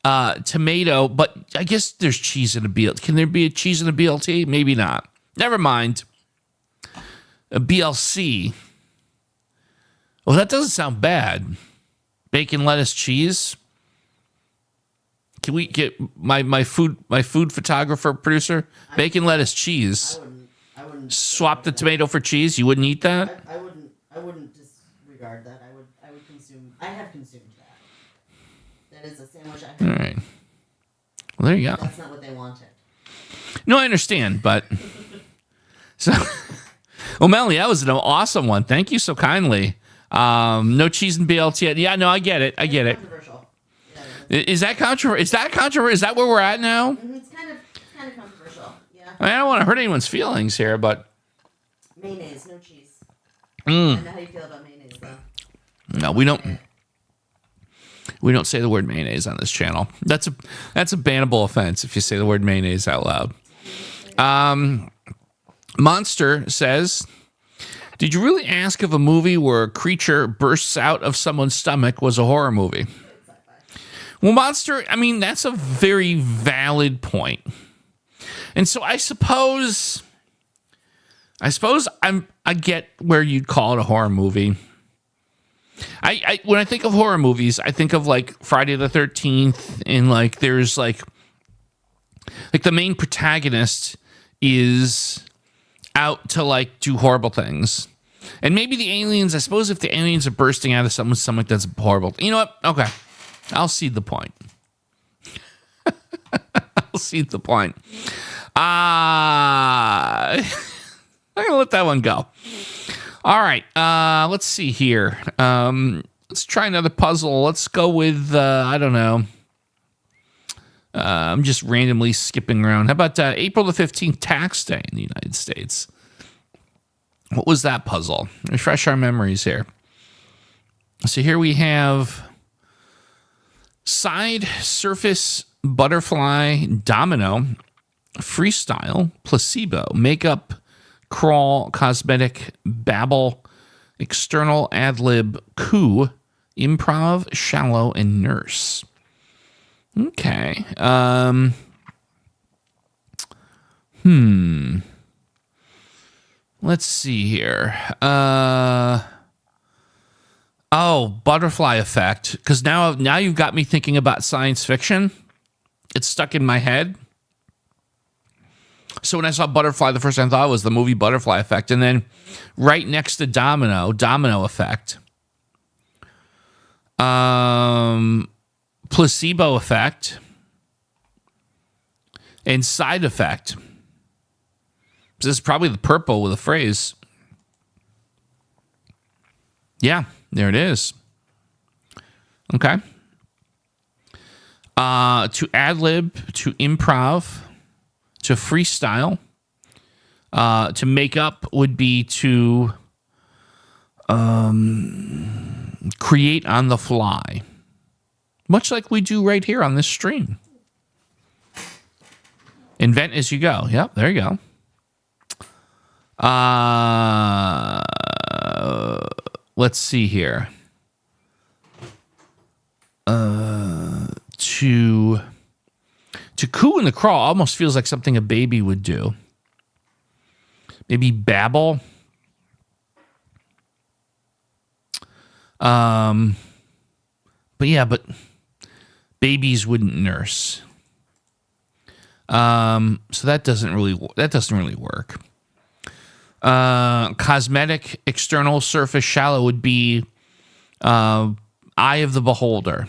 S1: tomato, but I guess there's cheese in a BLT. Can there be a cheese in a BLT? Maybe not. Never mind. A BLC. Well, that doesn't sound bad. Bacon, lettuce, cheese. Can we get my food photographer producer? Bacon, lettuce, cheese.
S2: I wouldn't
S1: swap the tomato for cheese. You wouldn't eat that?
S2: I wouldn't disregard that. I would consume. I have consumed that. That is a sandwich I have.
S1: All right. Well, there you go.
S2: That's not what they wanted.
S1: No, I understand, but so well, Melanie, that was an awesome one. Thank you so kindly. No cheese and BLT. Yeah, no, I get it.
S2: Controversial. Yeah,
S1: Is that controversial? Is that controversial? Is that where we're at now?
S2: it's kind of controversial. Yeah.
S1: I don't want to hurt anyone's feelings here, but
S2: Mayonnaise, no cheese. I know how you feel about mayonnaise, though.
S1: no, we don't. We don't say the word mayonnaise on this channel. That's a bannable offense if you say the word mayonnaise out loud. Monster says, did you really ask if a movie where a creature bursts out of someone's stomach was a horror movie? Well, Monster, I mean, that's a very valid point. And so I suppose I get where you'd call it a horror movie. I when I think of horror movies, I think of like Friday the 13th, and like there's like the main protagonist is out to like do horrible things. And maybe the aliens, I suppose if the aliens are bursting out of someone's stomach, that's horrible. You know what? Okay. I'll cede the point. I'll cede the point. I'm going to let that one go. All right. Let's see here. Let's try another puzzle. Let's go with, I don't know. I'm just randomly skipping around. How about April the 15th, tax day in the United States? What was that puzzle? Refresh our memories here. So here we have side, surface, butterfly, domino, freestyle, placebo, makeup, crawl, cosmetic, babble, external, ad-lib, coup, improv, shallow, and nurse. Okay. Let's see here. Butterfly effect. Because now you've got me thinking about science fiction. It's stuck in my head. So when I saw Butterfly, the first thing I thought was the movie Butterfly Effect. And then right next to Domino Effect. Placebo effect. And side effect. This is probably the purple with a phrase. Yeah, there it is. Okay. To ad-lib, to improv, to freestyle, to make up would be to create on the fly. Much like we do right here on this stream. Invent as you go. Yep, there you go. Let's see here. To coo and the crawl almost feels like something a baby would do. Maybe babble. But babies wouldn't nurse. So that doesn't really work. Cosmetic, external, surface, shallow would be eye of the beholder.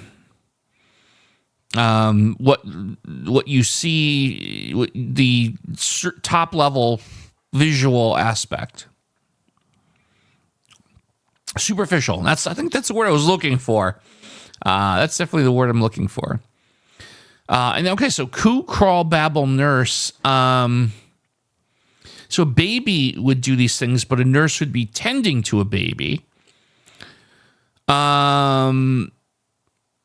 S1: What you see, the top level visual aspect. Superficial. I think that's the word I was looking for. That's definitely the word I'm looking for. So coo, crawl, babble, nurse. So a baby would do these things, but a nurse would be tending to a baby.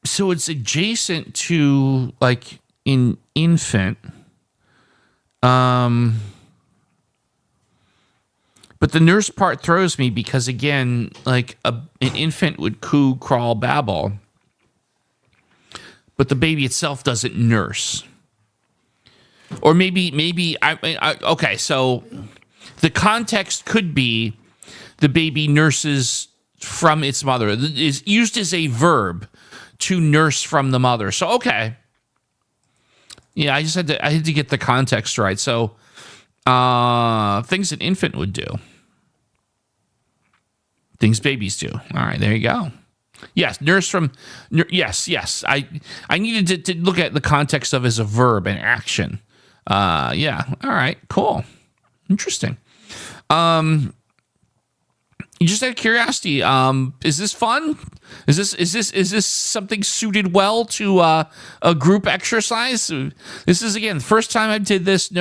S1: So it's adjacent to like an infant. But the nurse part throws me because again, like an infant would coo, crawl, babble, but the baby itself doesn't nurse. Or maybe okay, so the context could be the baby nurses from its mother. It is used as a verb to nurse from the mother. So okay. Yeah, I had to get the context right. So things an infant would do. Things babies do. All right, there you go. Yes, nurse from yes. I needed to look at the context of as a verb and action. Yeah. All right. Cool. Interesting. Just out of curiosity, is this fun? Is this something suited well to a group exercise? This is again the first time I did this.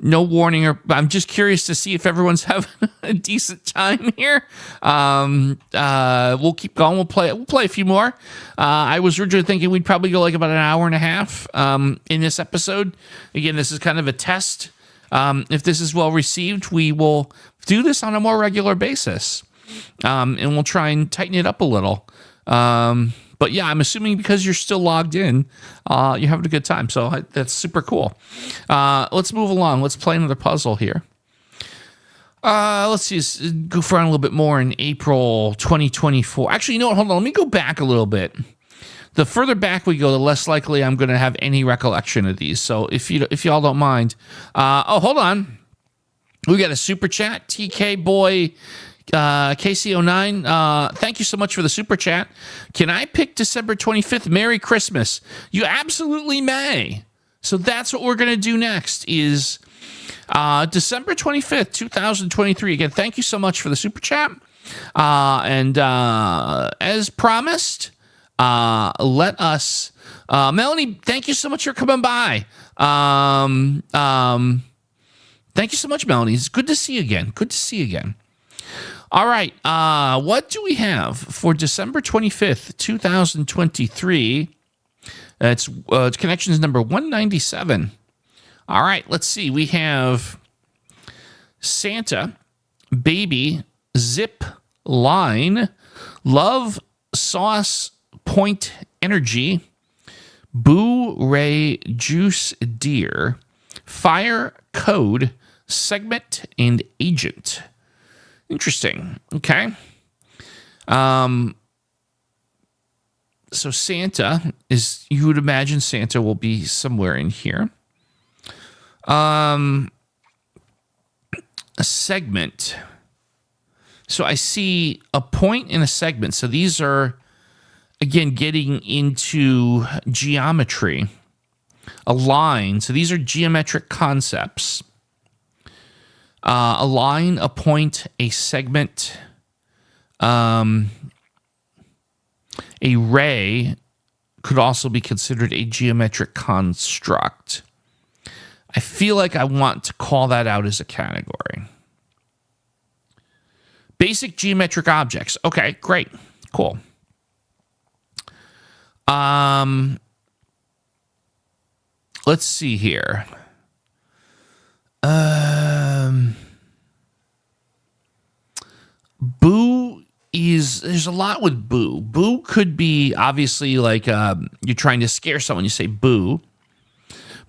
S1: No warning, or I'm just curious to see if everyone's having a decent time here. We'll keep going. We'll play a few more. I was originally thinking we'd probably go like about an hour and a half in this episode. Again, this is kind of a test. If this is well received, we will do this on a more regular basis, and we'll try and tighten it up a little. But yeah, I'm assuming because you're still logged in, you're having a good time. So that's super cool. Let's move along. Let's play another puzzle here. Let's see. Go for a little bit more in April 2024. Actually, you know what? Hold on. Let me go back a little bit. The further back we go, the less likely I'm going to have any recollection of these. So if y'all don't mind, hold on. We got a super chat. TK boy, KC09. Thank you so much for the super chat. Can I pick December 25th? Merry Christmas. You absolutely may. So that's what we're going to do next. Is December 25th, 2023. Again, thank you so much for the super chat. And as promised. Let us, Melanie, thank you so much for coming by. Thank you so much, Melanie. It's good to see you again. Good to see you again. All right. What do we have for December 25th, 2023? It's connections number 197. All right. Let's see. We have Santa, Baby, Zip, Line, Love, Sauce, Point, Energy, Boo, Ray, Juice, Deer, Fire, Code, Segment, and Agent. Interesting. Okay. So Santa is, you would imagine Santa will be somewhere in here. A segment. So I see a point and a segment. So these are, again, getting into geometry. A line. So these are geometric concepts. A line, a point, a segment, a ray could also be considered a geometric construct. I feel like I want to call that out as a category. Basic geometric objects. Okay, great. Cool. Let's see here. Boo is, there's a lot with boo. Boo could be obviously like you're trying to scare someone, you say boo.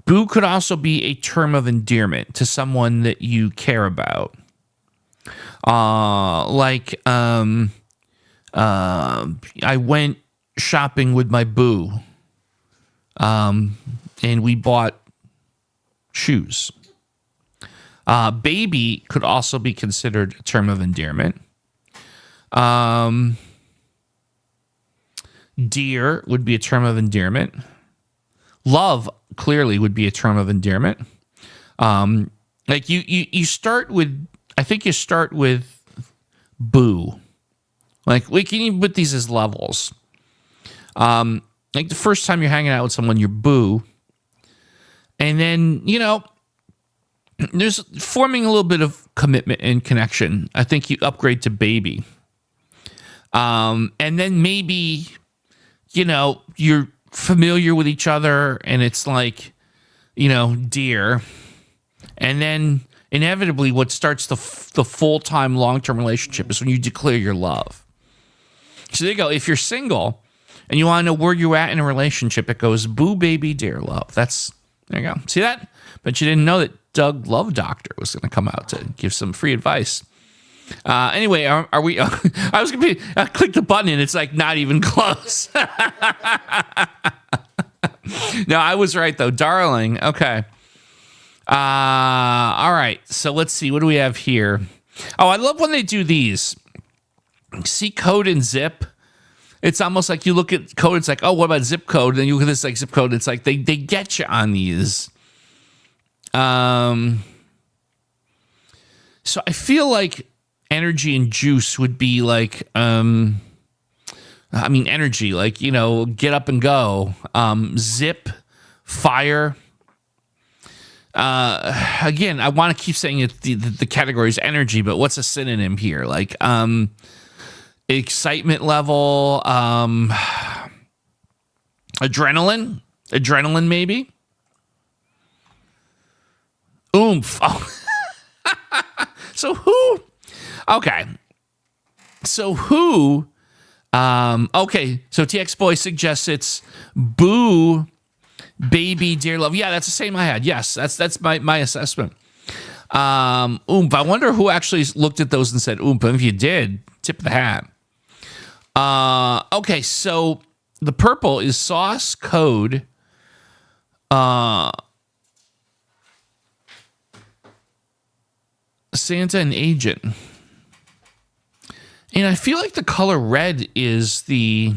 S1: Boo could also be a term of endearment to someone that you care about. I went shopping with my boo, and we bought shoes. Baby could also be considered a term of endearment. Dear would be a term of endearment. Love clearly would be a term of endearment. Like you start with, I think you start with boo. Like we can even put these as levels. Like the first time you're hanging out with someone, you're boo. And then, you know, there's forming a little bit of commitment and connection. I think you upgrade to baby. And then maybe, you know, you're familiar with each other and it's like, you know, dear. And then inevitably what starts the full-time long-term relationship is when you declare your love. So there you go. If you're single and you want to know where you're at in a relationship, it goes boo, baby, dear, love. There you go. See that? But you didn't know that Doug Love Doctor was going to come out to give some free advice. Anyway, are we? I was going to click the button and it's like not even close. No, I was right though, darling. Okay. All right. So let's see. What do we have here? Oh, I love when they do these. See code and zip. It's almost like you look at code. It's like, oh, what about zip code? And then you look at this like zip code. It's like they get you on these. So I feel like energy and juice would be like, energy, like, you know, get up and go. Zip, fire. Again, I want to keep saying it, the category is energy, but what's a synonym here? Like, excitement level, adrenaline maybe. Oomph. Oh. So who Okay, so TX Boy suggests it's Boo Baby Dear Love. Yeah, that's the same I had. Yes, that's my assessment. I wonder who actually looked at those and said oomph. And if you did, tip of the hat. Okay, so the purple is sauce code. Santa and agent. And I feel like the color red is the...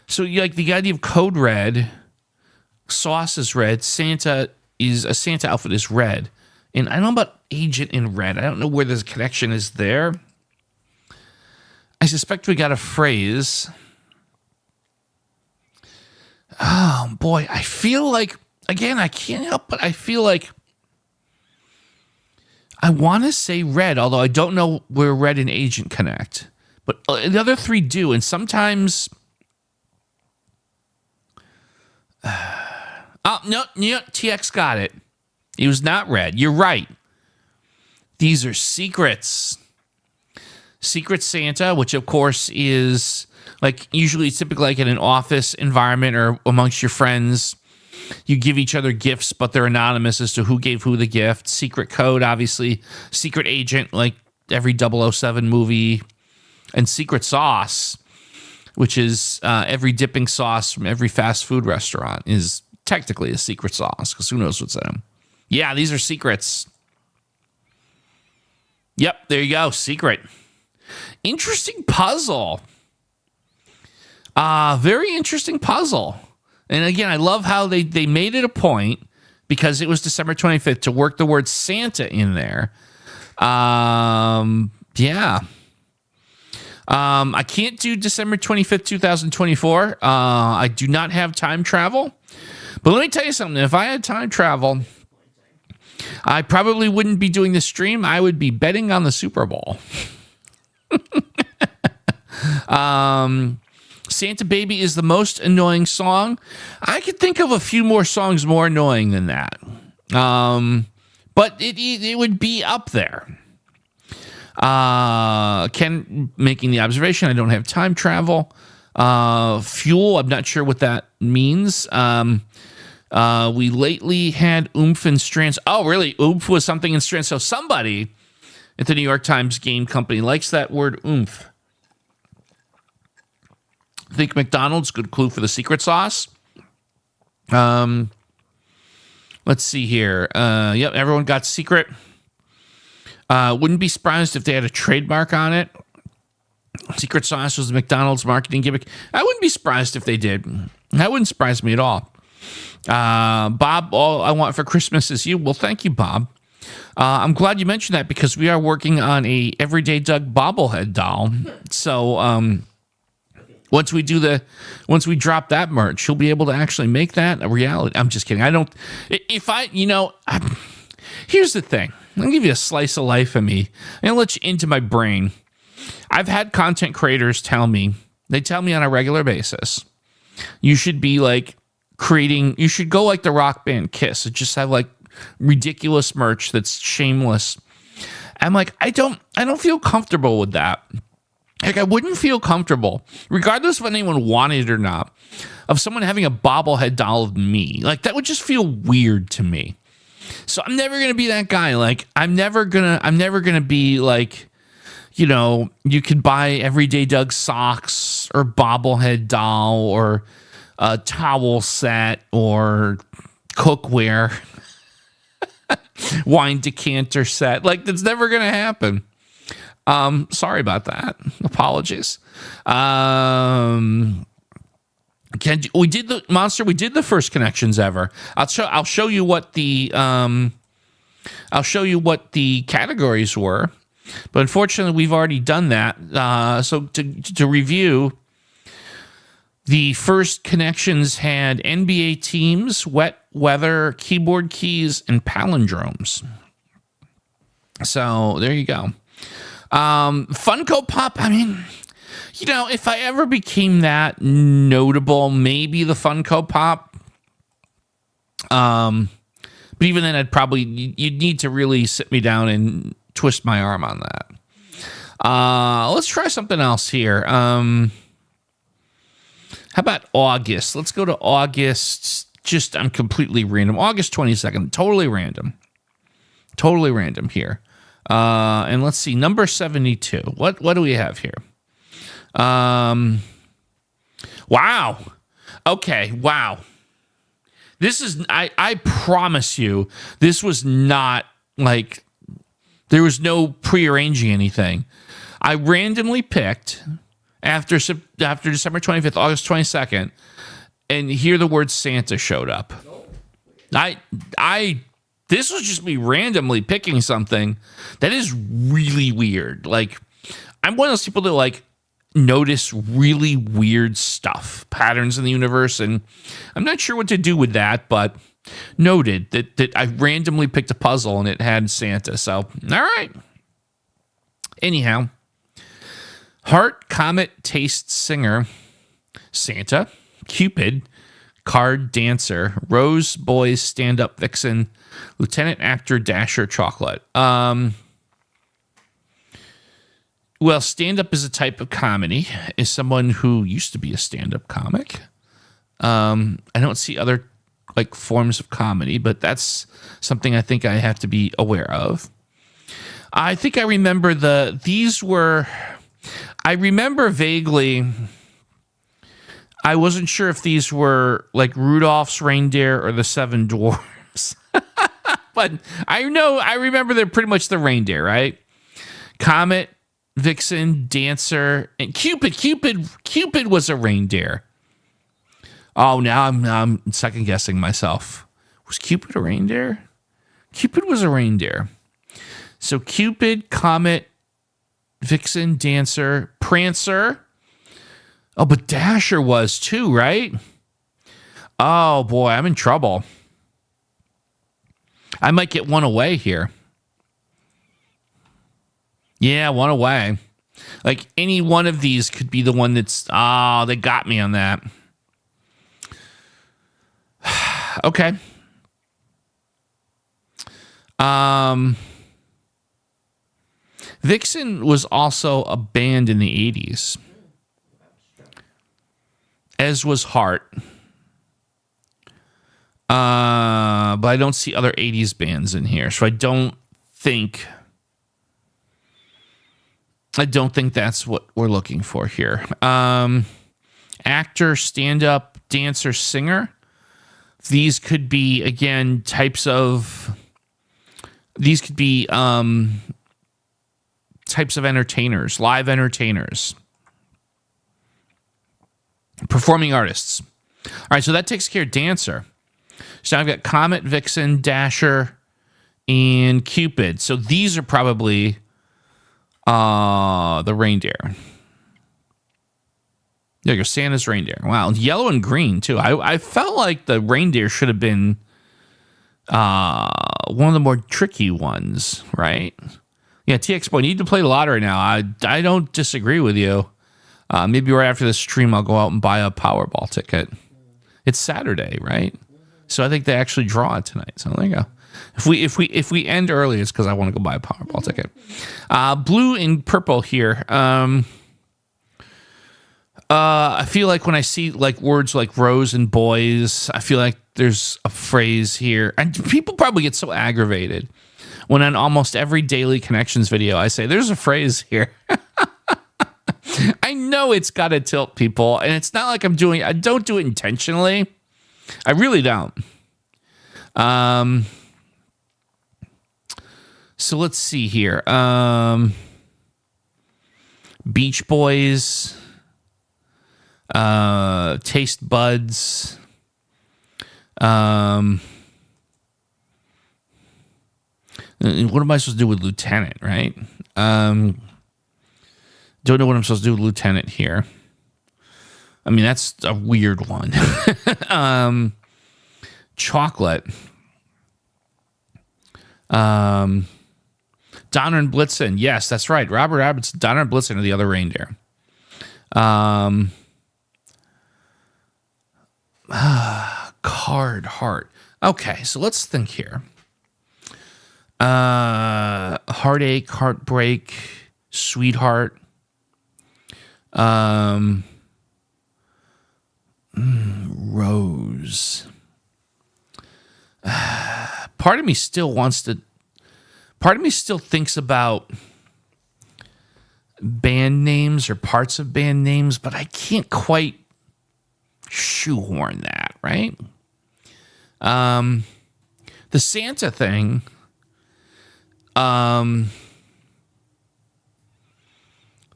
S1: So like the idea of code red, sauce is red, a Santa outfit is red. And I don't know about agent in red. I don't know where the connection is there. I suspect we got a phrase. Oh boy, I feel like, again, I can't help but I feel like I want to say red, although I don't know where red and agent connect. But the other three do, and sometimes... No, TX got it. It was not red. You're right. These are secrets. Secret Santa, which of course is like usually typically like in an office environment or amongst your friends. You give each other gifts, but they're anonymous as to who gave who the gift. Secret code, obviously. Secret agent, like every 007 movie. And secret sauce, which is every dipping sauce from every fast food restaurant, is technically a secret sauce, because who knows what's in them. Yeah, these are secrets. Yep, there you go. Secret. Interesting puzzle. Very interesting puzzle. And again, I love how they made it a point, because it was December 25th, to work the word Santa in there. Yeah. I can't do December 25th, 2024. I do not have time travel. But let me tell you something. If I had time travel, I probably wouldn't be doing this stream. I would be betting on the Super Bowl. Santa Baby is the most annoying song. I could think of a few more songs more annoying than that. But it would be up there. Ken making the observation, I don't have time travel. Fuel, I'm not sure what that means. We lately had oomph and strands. Oh, really? Oomph was something in strands. So somebody at the New York Times game company likes that word oomph. I think McDonald's, good clue for the secret sauce. Let's see here. Yep, everyone got secret. Wouldn't be surprised if they had a trademark on it. Secret sauce was the McDonald's marketing gimmick. I wouldn't be surprised if they did. That wouldn't surprise me at all. Bob, all I want for Christmas is you. Well, thank you, Bob. I'm glad you mentioned that, because we are working on a Everyday Doug bobblehead doll. So once we drop that merch, you'll be able to actually make that a reality. I'm just kidding. Here's the thing. I'll give you a slice of life of me. I'll let you into my brain. I've had content creators tell me on a regular basis, you should be like you should go like the rock band Kiss and just have like ridiculous merch that's shameless. I'm like, I don't feel comfortable with that. Like, I wouldn't feel comfortable, regardless if anyone wanted it or not, of someone having a bobblehead doll of me. Like, that would just feel weird to me. So I'm never gonna be that guy. Like, I'm never gonna be like, you could buy Everyday Doug socks or bobblehead doll or a towel set or cookware, wine decanter set. Like, that's never gonna happen. Sorry about that. Apologies. We did the first connections ever. I'll show you what the categories were, but unfortunately we've already done that. So to review, the first connections had NBA teams, wet weather, keyboard keys, and palindromes. So there you go. Funko Pop, I mean, if I ever became that notable, maybe the Funko Pop. But even then, you'd need to really sit me down and twist my arm on that. Let's try something else here. How about August? Let's go to August. I'm completely random. August 22nd. Totally random. Totally random here. And let's see. Number 72. What do we have here? Wow. Okay. Wow. This is, I promise you, this was not like, there was no prearranging anything. I randomly picked after December 25th, August 22nd, and here the word Santa showed up. This was just me randomly picking something that is really weird. Like, I'm one of those people that like notice really weird stuff, patterns in the universe, and I'm not sure what to do with that, but noted that I randomly picked a puzzle and it had Santa. So, all right. Anyhow, Heart, Comet, Taste, Singer, Santa, Cupid, Card, Dancer, Rose, Boys, Stand-Up, Vixen, Lieutenant, Actor, Dasher, Chocolate. Well, stand-up is a type of comedy. Is someone who used to be a stand-up comic. I don't see other like forms of comedy, but that's something I think I have to be aware of. I think I remember I remember vaguely, I wasn't sure if these were like Rudolph's reindeer or the Seven Dwarfs. But I remember they're pretty much the reindeer, right? Comet, Vixen, Dancer, and Cupid. Cupid was a reindeer. Oh, now I'm second guessing myself. Was Cupid a reindeer? Cupid was a reindeer. So Cupid, Comet, Vixen, Dancer, Prancer. Oh, but Dasher was too, right? Oh boy, I'm in trouble. I might get one away here. Yeah, one away. Like any one of these could be the one that's, they got me on that. Okay. Vixen was also a band in the 80s. As was Heart. But I don't see other 80s bands in here. So I don't think that's what we're looking for here. Actor, stand-up, dancer, singer. These could be, again, types of entertainers, live entertainers, performing artists. All right, so that takes care of dancer. So I've got Comet, Vixen, Dasher, and Cupid. So these are probably the reindeer. There you go, Santa's reindeer. Wow, yellow and green too. I felt like the reindeer should have been one of the more tricky ones, right? Yeah, TX Boy, you need to play the lottery now. I don't disagree with you. Maybe right after this stream, I'll go out and buy a Powerball ticket. It's Saturday, right? So I think they actually draw it tonight. So there you go. If we end early, it's because I want to go buy a Powerball ticket. Blue and purple here. I feel like when I see like words like rose and boys, I feel like there's a phrase here. And people probably get so aggravated when on almost every Daily Connections video I say, there's a phrase here. I know it's got to tilt people, and it's not like I don't do it intentionally. I really don't. So let's see here. Beach Boys, Taste Buds, what am I supposed to do with Lieutenant, right? Don't know what I'm supposed to do with Lieutenant here. I mean, that's a weird one. Chocolate. Donner and Blitzen. Yes, that's right. Robert Roberts, Donner and Blitzen are the other reindeer. Card, heart. Okay, so let's think here. Heartache, heartbreak, sweetheart. Rose. Part of me still thinks about band names or parts of band names, but I can't quite shoehorn that, right? The Santa thing, the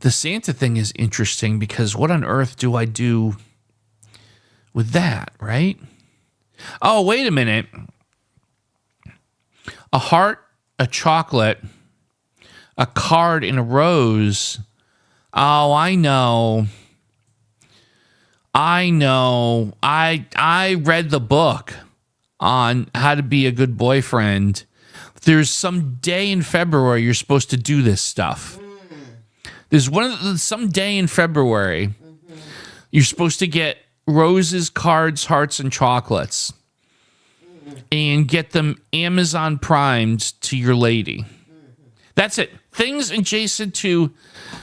S1: Santa thing is interesting because what on earth do I do with that, right? Oh, wait a minute. A heart, a chocolate, a card, and a rose. Oh, I know. I read the book on how to be a good boyfriend. There's some day in February you're supposed to do this stuff. There's some day in February you're supposed to get roses, cards, hearts, and chocolates and get them Amazon primed to your lady. That's it. Things adjacent to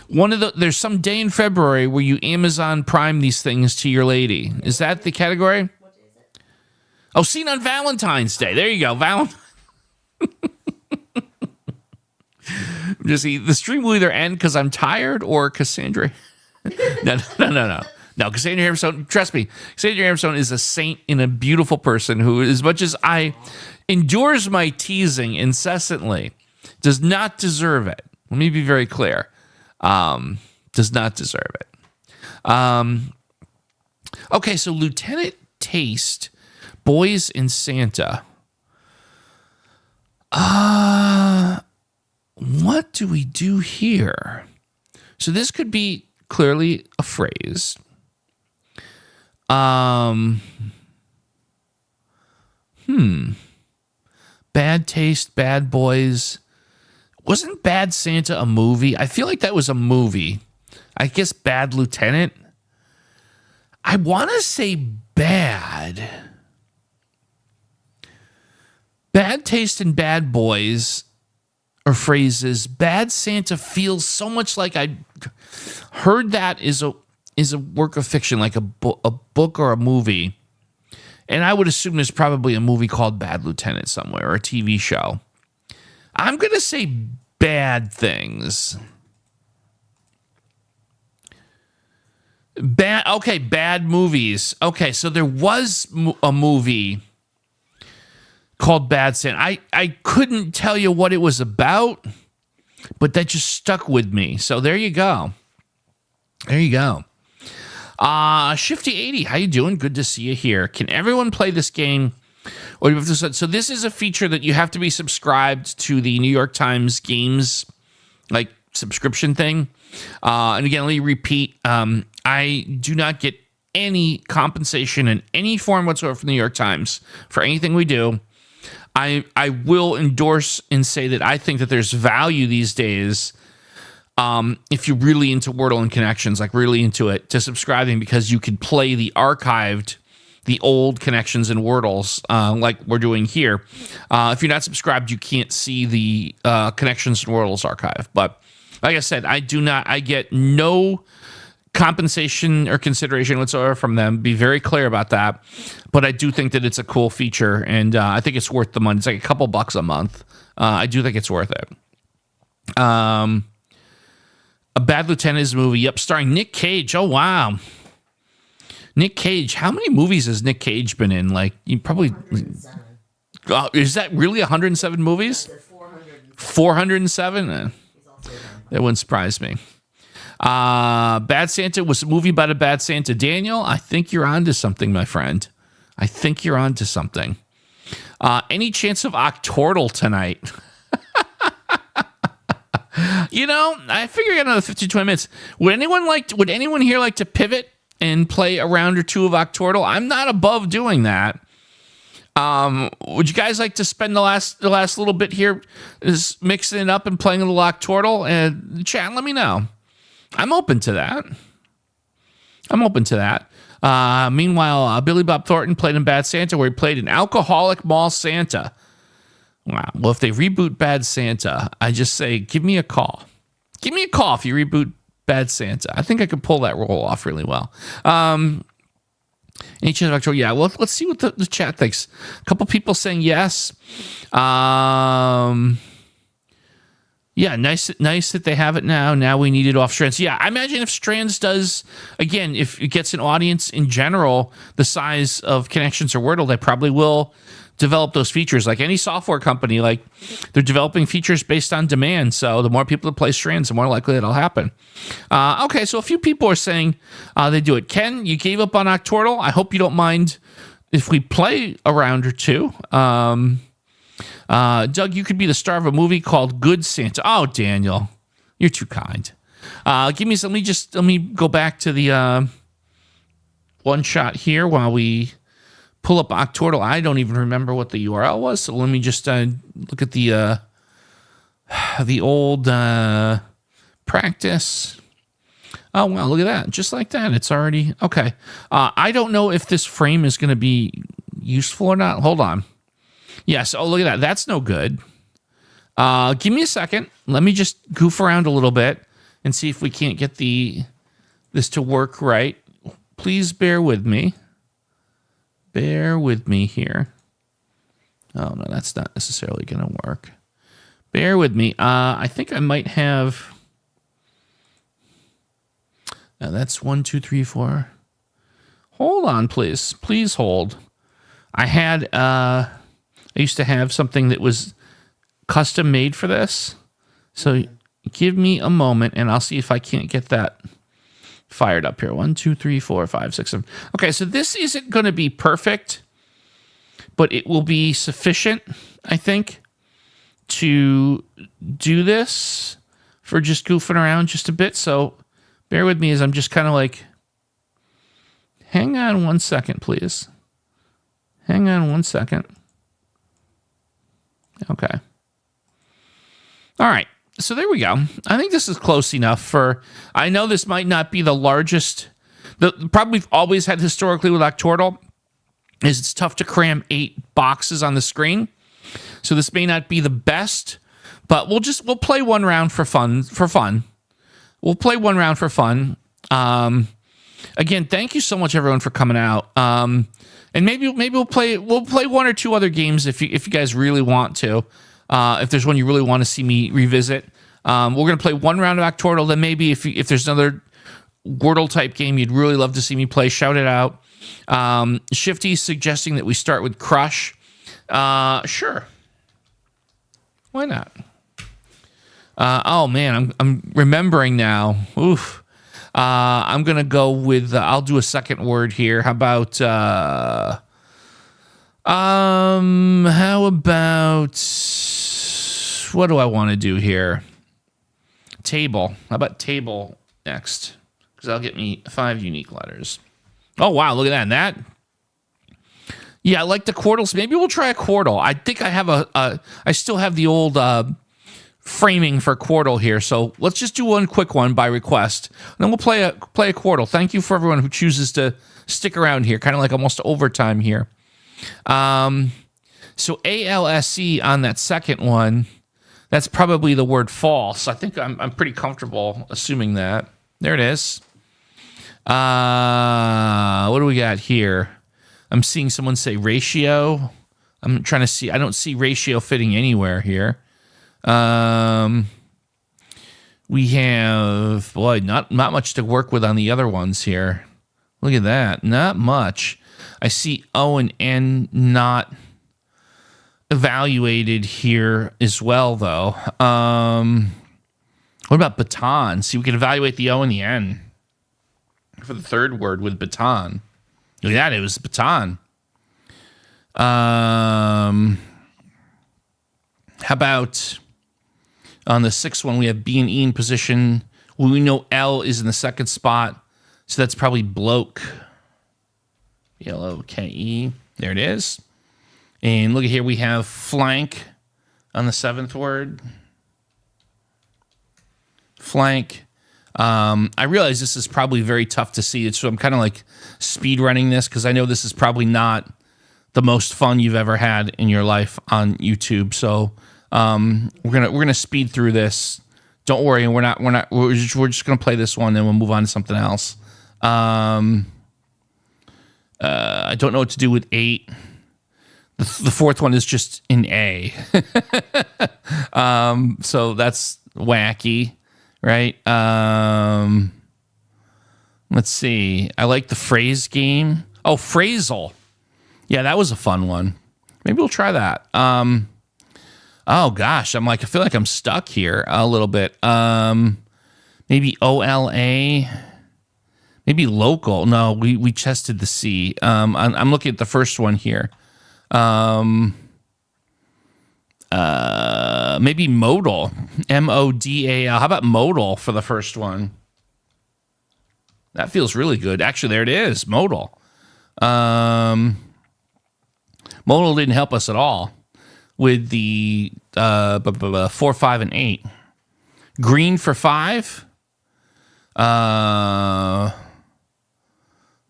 S1: there's some day in February where you Amazon prime these things to your lady. Is that the category?
S2: What is it?
S1: Oh, seen on Valentine's Day. There you go. Just the stream will either end because I'm tired or Cassandra. No. No, Cassandra Hammerstone, trust me, Cassandra Hammerstone is a saint and a beautiful person who, as much as I endures my teasing incessantly, does not deserve it. Let me be very clear. Does not deserve it. Okay, so Lieutenant Taste, Boys in Santa. What do we do here? So this could be clearly a phrase. Bad Taste, Bad Boys. Wasn't Bad Santa a movie? I feel like that was a movie. I guess Bad Lieutenant. I want to say bad. Bad Taste and Bad Boys are phrases. Bad Santa feels so much like I heard that is a work of fiction, like a book or a movie. And I would assume there's probably a movie called Bad Lieutenant somewhere or a TV show. I'm going to say bad things. Bad movies. Okay, so there was a movie called Bad Santa. I couldn't tell you what it was about, but that just stuck with me. So there you go. Shifty 80, how you doing? Good to see you here. Can everyone play this game? So this is a feature that you have to be subscribed to the New York Times Games subscription thing. And again, let me repeat, I do not get any compensation in any form whatsoever from the New York Times for anything we do. I will endorse and say that I think that there's value these days, if you're really into Wordle and Connections, really into it, to subscribing, because you could play the old Connections and Wordles, like we're doing here. If you're not subscribed, you can't see the Connections and Wordles archive. But like I said, I get no compensation or consideration whatsoever from them. Be very clear about that. But I do think that it's a cool feature, and I think it's worth the money. It's like a couple bucks a month. I do think it's worth it. A Bad Lieutenant is a movie. Yep, starring Nick Cage. Oh, wow. Nick Cage. How many movies has Nick Cage been in? You probably...
S2: 107.
S1: Is that really 107 movies? 407? That wouldn't surprise me. Bad Santa was a movie about a bad Santa. Daniel, I think you're onto something, my friend. I think you're onto something. Any chance of Octordle tonight? I figure I got another 15, 20 minutes. Would anyone here like to pivot and play a round or two of Octordle? I'm not above doing that. Would you guys like to spend the last little bit here is mixing it up and playing a little Octordle? And chat, let me know. I'm open to that. Meanwhile, Billy Bob Thornton played in Bad Santa, where he played an alcoholic mall Santa. Wow. Well, if they reboot Bad Santa, I just say, give me a call. Give me a call if you reboot Bad Santa. I think I could pull that role off really well. Any chance of October? Yeah, well, let's see what the chat thinks. A couple people saying yes. Yeah, nice that they have it now. Now we need it off Strands. Yeah, I imagine if Strands does, again, if it gets an audience in general, the size of Connections or Wordle, they probably will develop those features. Like any software company, like they're developing features based on demand. So the more people that play Strands, the more likely it'll happen. Okay, so a few people are saying they do it. Ken, you gave up on Octordle. I hope you don't mind if we play a round or two. Doug, you could be the star of a movie called Good Santa. Oh, Daniel, you're too kind. Give me some. Let me go back to the one shot here while we pull up Octordle. I don't even remember what the URL was, so let me just look at the old practice. Oh, wow, look at that. Just like that. It's already... Okay. I don't know if this frame is going to be useful or not. Hold on. Yes. Oh, look at that. That's no good. Give me a second. Let me just goof around a little bit and see if we can't get this to work right. Please bear with me. Bear with me here. Oh, no, that's not necessarily going to work. Bear with me. I think I might have... Now that's 1, 2, 3, 4. Hold on, please. Please hold. I used to have something that was custom made for this. So give me a moment, and I'll see if I can't get that fired up here. 1, 2, 3, 4, 5, 6, 7. Okay, so this isn't going to be perfect, but it will be sufficient, I think, to do this for just goofing around just a bit. So bear with me as I'm just kind of like, hang on 1 second, please. Hang on 1 second. Okay. All right. So there we go. I think this is close enough for... I know this might not be the largest... The problem we've always had historically with Octordle is it's tough to cram 8 boxes on the screen. So this may not be the best, but we'll play one round for fun. We'll play one round for fun. Again, thank you so much, everyone, for coming out. And maybe we'll play 1 or 2 other games if you guys really want to. If there's one you really want to see me revisit, we're gonna play 1 round of Octordle. Then maybe if there's another Wordle type game you'd really love to see me play, shout it out. Shifty's suggesting that we start with Crush. Sure. Why not? Oh man, I'm remembering now. Oof. I'm gonna go with. I'll do a second word here. How about? What do I want to do here? Table. How about table next? Because that'll get me 5 unique letters. Oh wow, look at that. And that. Yeah, I like the Quordles. Maybe we'll try a Quordle. I think I have I still have the old framing for Quordle here. So let's just do one quick one by request. And then we'll play a Quordle. Thank you for everyone who chooses to stick around here, kind of like almost overtime here. So ALSE on that second one, that's probably the word false. I think I'm pretty comfortable assuming that. There it is. What do we got here? I'm seeing someone say ratio. I'm trying to see. I don't see ratio fitting anywhere here. We have, boy, not much to work with on the other ones here. Look at that. Not much. I see O and N not evaluated here as well, though. What about baton? See, we can evaluate the O and the N for the third word with baton. Look at that. It was baton. How about on the 6th one, we have B and E in position. Well, we know L is in the 2nd spot, so that's probably bloke. B-L-O-K-E. There it is. And look at here, we have flank on the 7th word. Flank. I realize this is probably very tough to see, so I'm kind of like speed running this because I know this is probably not the most fun you've ever had in your life on YouTube. So we're gonna speed through this Don't worry, we're just gonna play this one, and we'll move on to something else. I don't know what to do with 8. The fourth one is just an A. So that's wacky, right? Let's see. I like the phrase game. Oh, Phrasal. Yeah, that was a fun one. Maybe we'll try that. Oh gosh, I feel like I'm stuck here a little bit. Maybe OLA. Maybe local. No, we tested the C. I'm looking at the first one here. Maybe modal. MODAL. How about modal for the first one? That feels really good. Actually, there it is. Modal. Modal didn't help us at all with the 4, 5, and 8. Green for 5.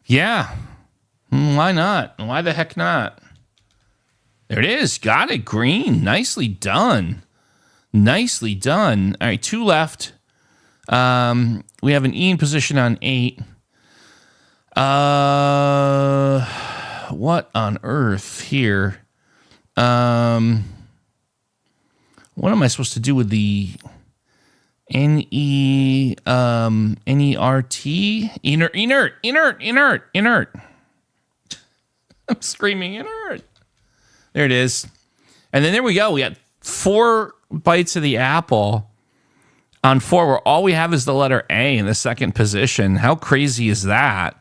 S1: Yeah. Why not? Why the heck not? There it is. Got it. Green. Nicely done. Nicely done. All right, 2 left. We have an E in position on 8. What on earth here? What am I supposed to do with the NERT? Inert. I'm screaming inert. There it is. And then there we go. We got 4 bites of the apple on 4, where all we have is the letter A in the second position. How crazy is that?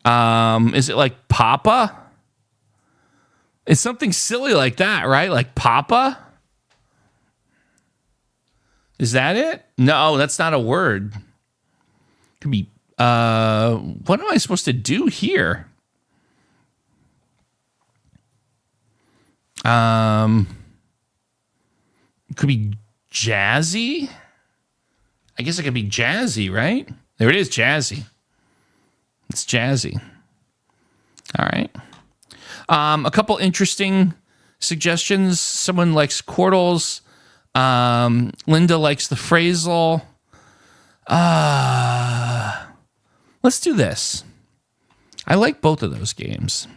S1: Is it like Papa? It's something silly like that, right? Like Papa? Is that it? No, that's not a word. Could be, what am I supposed to do here? It could be jazzy. I guess it could be jazzy, right? There it is, jazzy. It's jazzy. All right. A couple interesting suggestions. Someone likes Octordles. Linda likes the Phrasal. Let's do this. I like both of those games.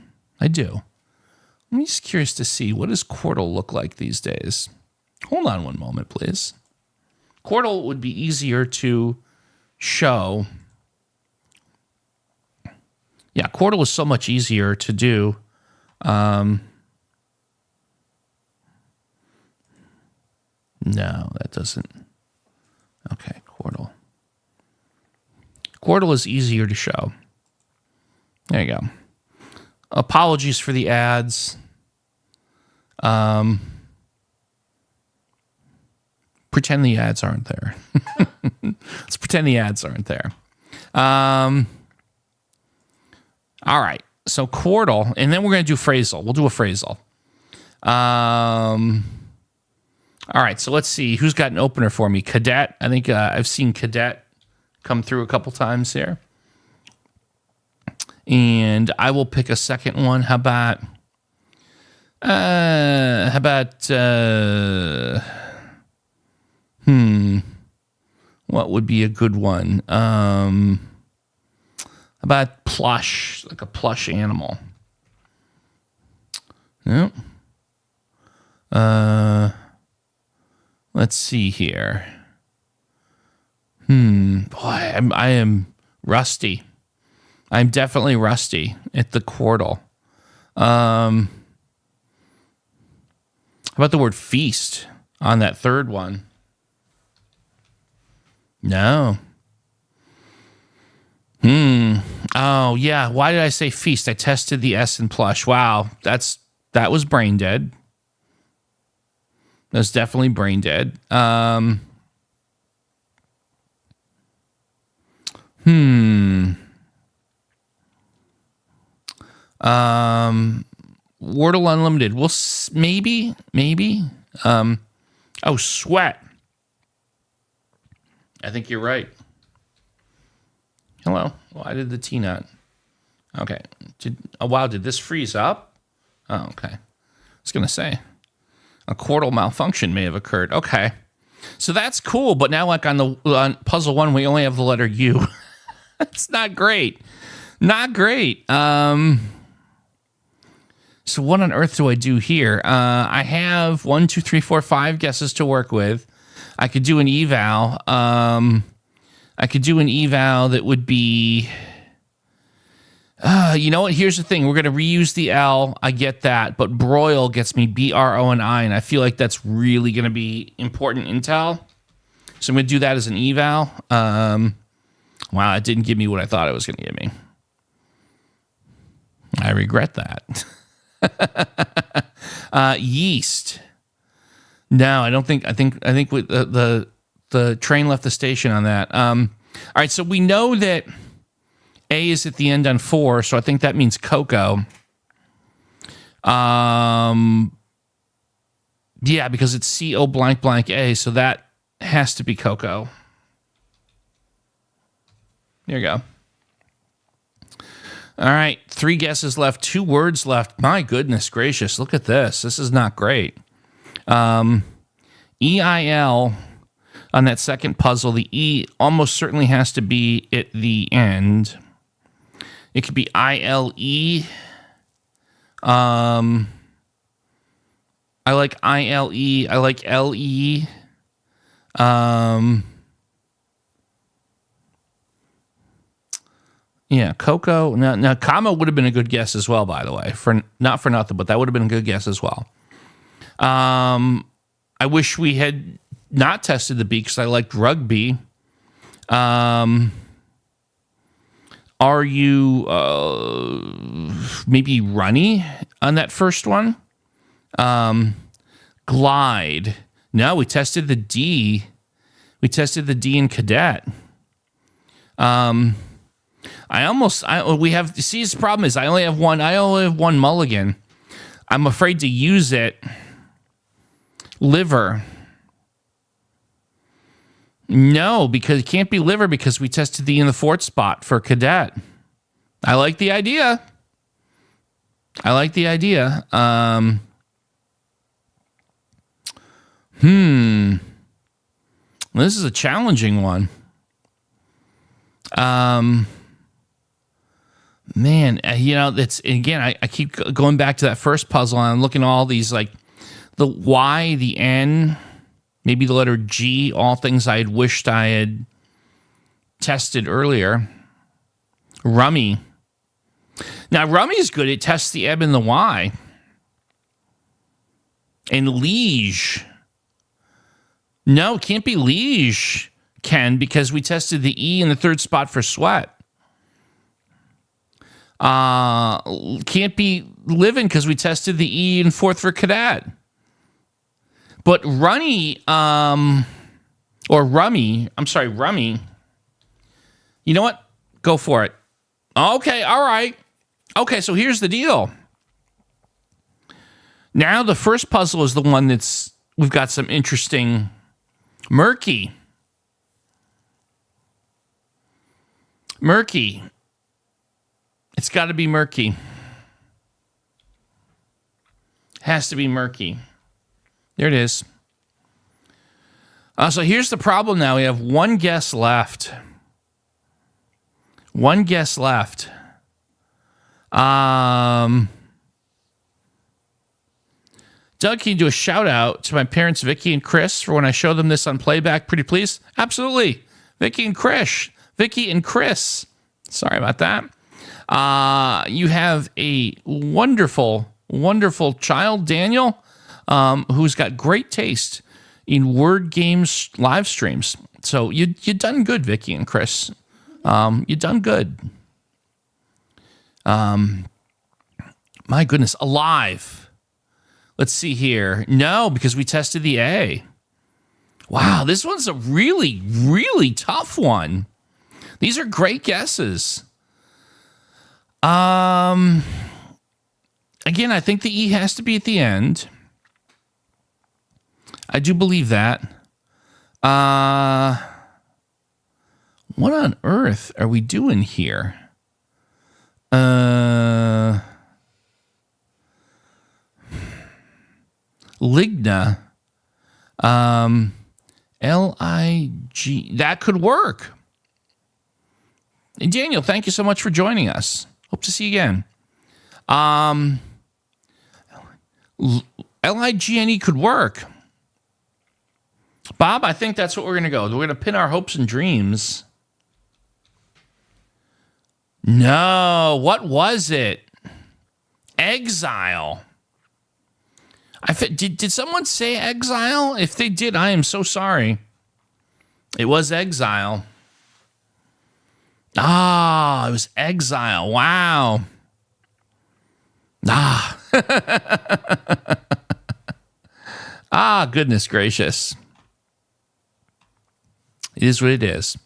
S1: I do. I'm just curious to see, what does Octordle look like these days? Hold on one moment, please. Octordle would be easier to show. Yeah, Octordle is so much easier to do. No, that doesn't. Okay, Octordle. Octordle is easier to show. There you go. Apologies for the ads. Pretend the ads aren't there. Let's pretend the ads aren't there. All right. So Octordle, and then we're going to do Phrasal. We'll do a Phrasal. All right. So let's see who's got an opener for me. Cadet. I think I've seen Cadet come through a couple times here. And I will pick a second one. How about what would be a good one? How about plush, like a plush animal? No. Let's see here. Boy, I am rusty. I'm definitely rusty at the Octordle. How about the word feast on that third one? No. Oh, yeah. Why did I say feast? I tested the S in plush. Wow. That was brain dead. That was definitely brain dead. Wordle Unlimited. We'll maybe. Oh, sweat. I think you're right. Hello. Why did the T not? Okay. Did this freeze up? Oh, okay. I was going to say a Octordle malfunction may have occurred. Okay. So that's cool. But now, like on puzzle 1, we only have the letter U. It's not great. Not great. So what on earth do I do here? I have 1, 2, 3, 4, 5 guesses to work with. I could do an eval. I could do an eval that would be... you know what? Here's the thing. We're going to reuse the L. I get that. But broil gets me B-R-O-N-I, and I feel like that's really going to be important intel. So I'm going to do that as an eval. Wow, it didn't give me what I thought it was going to give me. I regret that. Yeast. No, I don't think. I think with the train left the station on that. All right, so we know that A is at the end on 4, so I think that means cocoa. Yeah, because it's C-O blank blank A, so that has to be cocoa. There you go. All right, 3 guesses left, 2 words left. My goodness gracious, look at this. This is not great. E-I-L on that second puzzle. The E almost certainly has to be at the end. It could be I-L-E. I like I-L-E. I like L-E. Yeah, cocoa. Now, comma would have been a good guess as well, by the way. Not for nothing, but that would have been a good guess as well. I wish we had not tested the B because I liked rugby. Are you maybe runny on that first one? Glide. No, we tested the D. We tested the D in cadet. See, the problem is I only have one mulligan. I'm afraid to use it. Liver. No, because it can't be liver because we tested the in the fourth spot for cadet. I like the idea. This is a challenging one. Man, that's again. I keep going back to that first puzzle, and I'm looking at all these like the Y, the N, maybe the letter G. All things I had wished I had tested earlier. Rummy. Now, rummy is good. It tests the M and the Y. And liege. No, it can't be liege, Ken, because we tested the E in the third spot for sweat. Can't be living because we tested the E in fourth for cadet. But runny, rummy. You know what? Go for it. Okay, all right. Okay, so here's the deal. Now the first puzzle is the one we've got some interesting murky. Murky. It's got to be murky. Has to be murky. There it is. So here's the problem now. We have one guess left. Doug, can you do a shout out to my parents, Vicky and Chris, for when I show them this on playback? Pretty please? Absolutely. Vicky and Chris. Sorry about that. You have a wonderful, wonderful child, Daniel, who's got great taste in word games live streams. So you done good, Vicky and Chris. You done good. My goodness, alive. Let's see here. No, because we tested the A. Wow, this one's a really, really tough one. These are great guesses. Again, I think the E has to be at the end. I do believe that. What on earth are we doing here? Ligna. L-I-G. That could work. And Daniel, thank you so much for joining us. Hope to see you again. L-I-G-N-E could work. Bob, I think that's what we're going to go. We're going to pin our hopes and dreams. No, what was it? Exile. Did someone say exile? If they did, I am so sorry. It was exile. Ah, it was exile. Wow. Ah. Ah, goodness gracious. It is what it is.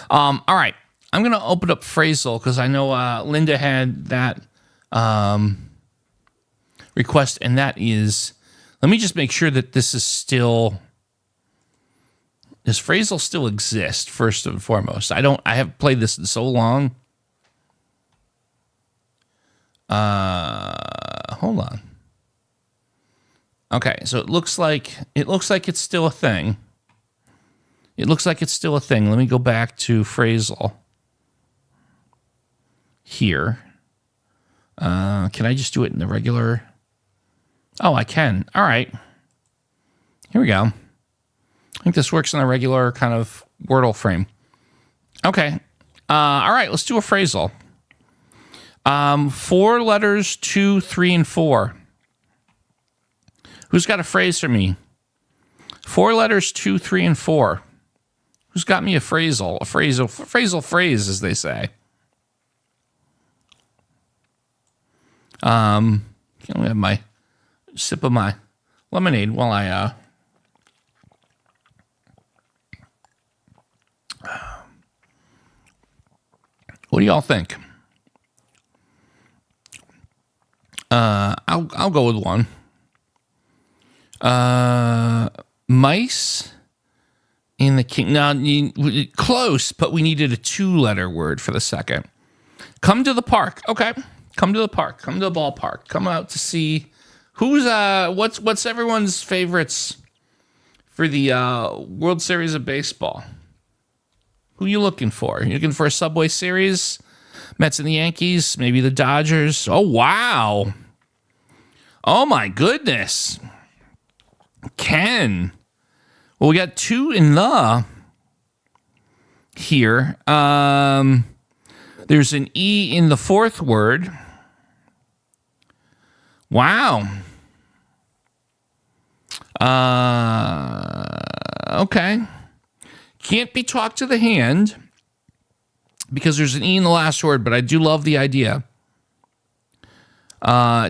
S1: All right. I'm going to open up Phrasal because I know Linda had that request, and that is, let me just make sure that this is still, does Phrasal still exist, first and foremost? I haven't played this in so long. Hold on. Okay, so it looks like it's still a thing. It looks like it's still a thing. Let me go back to Phrasal here. Can I just do it in the regular? Oh, I can. All right. Here we go. I think this works in a regular kind of Wordle frame. Okay. All right, let's do a Phrasal. 4 letters, 2, 3, and 4. Who's got a phrase for me? 4 letters, 2, 3, and 4. Who's got me a Phrasal? A phrasal phrase, as they say. Let me have my sip of my lemonade while I what do y'all think? I'll go with one. Mice in the king. Now, close, but we needed a 2-letter word for the second. Come to the park. Okay. Come to the park. Come to the ballpark. Come out to see who's what's everyone's favorites for the World Series of Baseball. Who are you looking for? You looking for a Subway Series? Mets and the Yankees, maybe the Dodgers. Oh, wow. Oh, my goodness. Ken. Well, we got 2 in the here. There's an E in the 4th word. Wow. Okay. Can't be talked to the hand because there's an E in the last word, but I do love the idea.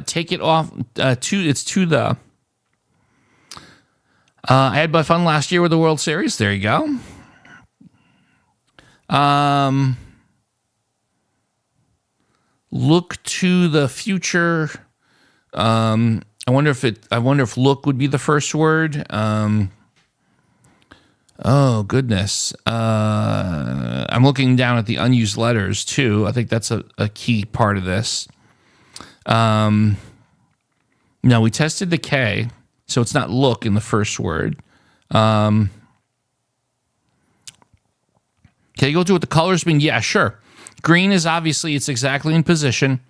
S1: Take it off. It's to the. I had my fun last year with the World Series. There you go. Look to the future. I wonder if look would be the first word. Oh goodness. I'm looking down at the unused letters too. I think that's a key part of this. No, we tested the K, so it's not look in the first word. Can you go to what the colors mean? Yeah, sure. Green is obviously, it's exactly in position.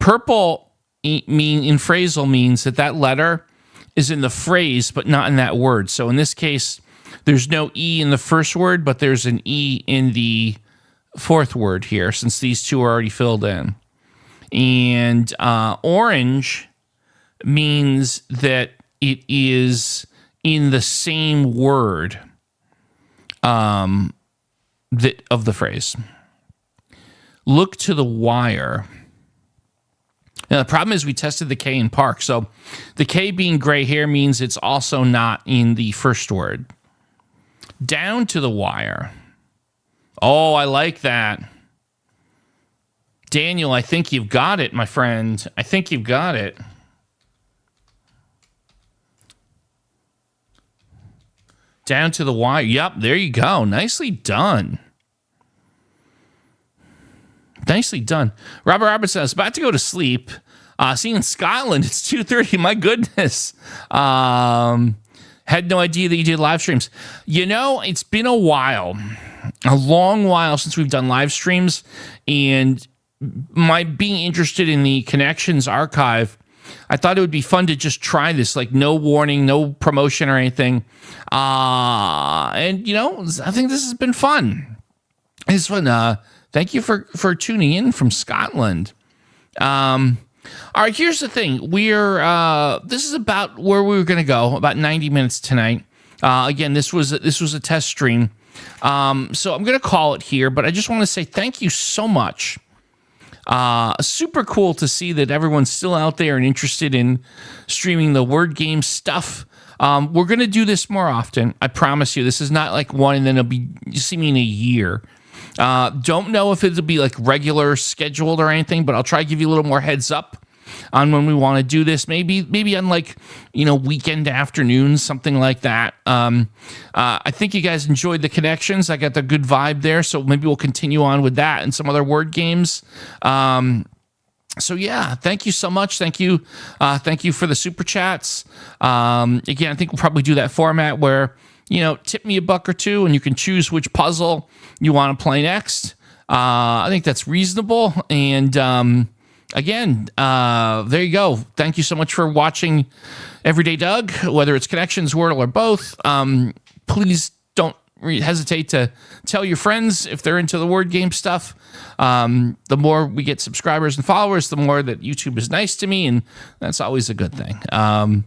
S1: Purple in phrasal means that letter is in the phrase, but not in that word. So in this case, there's no E in the first word, but there's an E in the 4th word here, since these 2 are already filled in. And orange means that it is in the same word of the phrase. Look to the wire. Now, the problem is we tested the K in park. So the K being gray here means it's also not in the first word. Down to the wire. Oh, I like that. Daniel, I think you've got it, my friend. I think you've got it. Down to the wire. Yep, there you go. Nicely done. Nicely done. Robert Robertson, I was about to go to sleep. See, in Scotland, it's 2:30. My goodness. Had no idea that you did live streams. You know, it's been a while, a long while since we've done live streams, and my being interested in the Connections archive, I thought it would be fun to just try this, like no warning, no promotion or anything. And you know, I think this has been fun. This one, thank you for tuning in from Scotland. All right, here's the thing. This is about where we were going to go, about 90 minutes tonight. Again, this was a test stream. So I'm going to call it here, but I just want to say thank you so much. Super cool to see that everyone's still out there and interested in streaming the word game stuff. We're going to do this more often. I promise you. This is not like one and then you see me in a year. Don't know if it'll be like regular scheduled or anything, but I'll try to give you a little more heads up on when we want to do this. Maybe on like, you know, weekend afternoons, something like that. I think you guys enjoyed the Connections. I got the good vibe there, so maybe we'll continue on with that and some other word games. So yeah, thank you so much. Thank you for the super chats. Again, I think we'll probably do that format where, you know, tip me $1 or $2 and you can choose which puzzle you want to play next. I think that's reasonable. And again, there you go. Thank you so much for watching Everyday Doug, whether it's Connections, Wordle, or both. Please don't hesitate to tell your friends if they're into the word game stuff. The more we get subscribers and followers, the more that YouTube is nice to me, and that's always a good thing.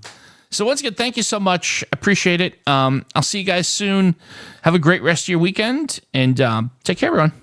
S1: So once again, thank you so much. Appreciate it. I'll see you guys soon. Have a great rest of your weekend, and take care, everyone.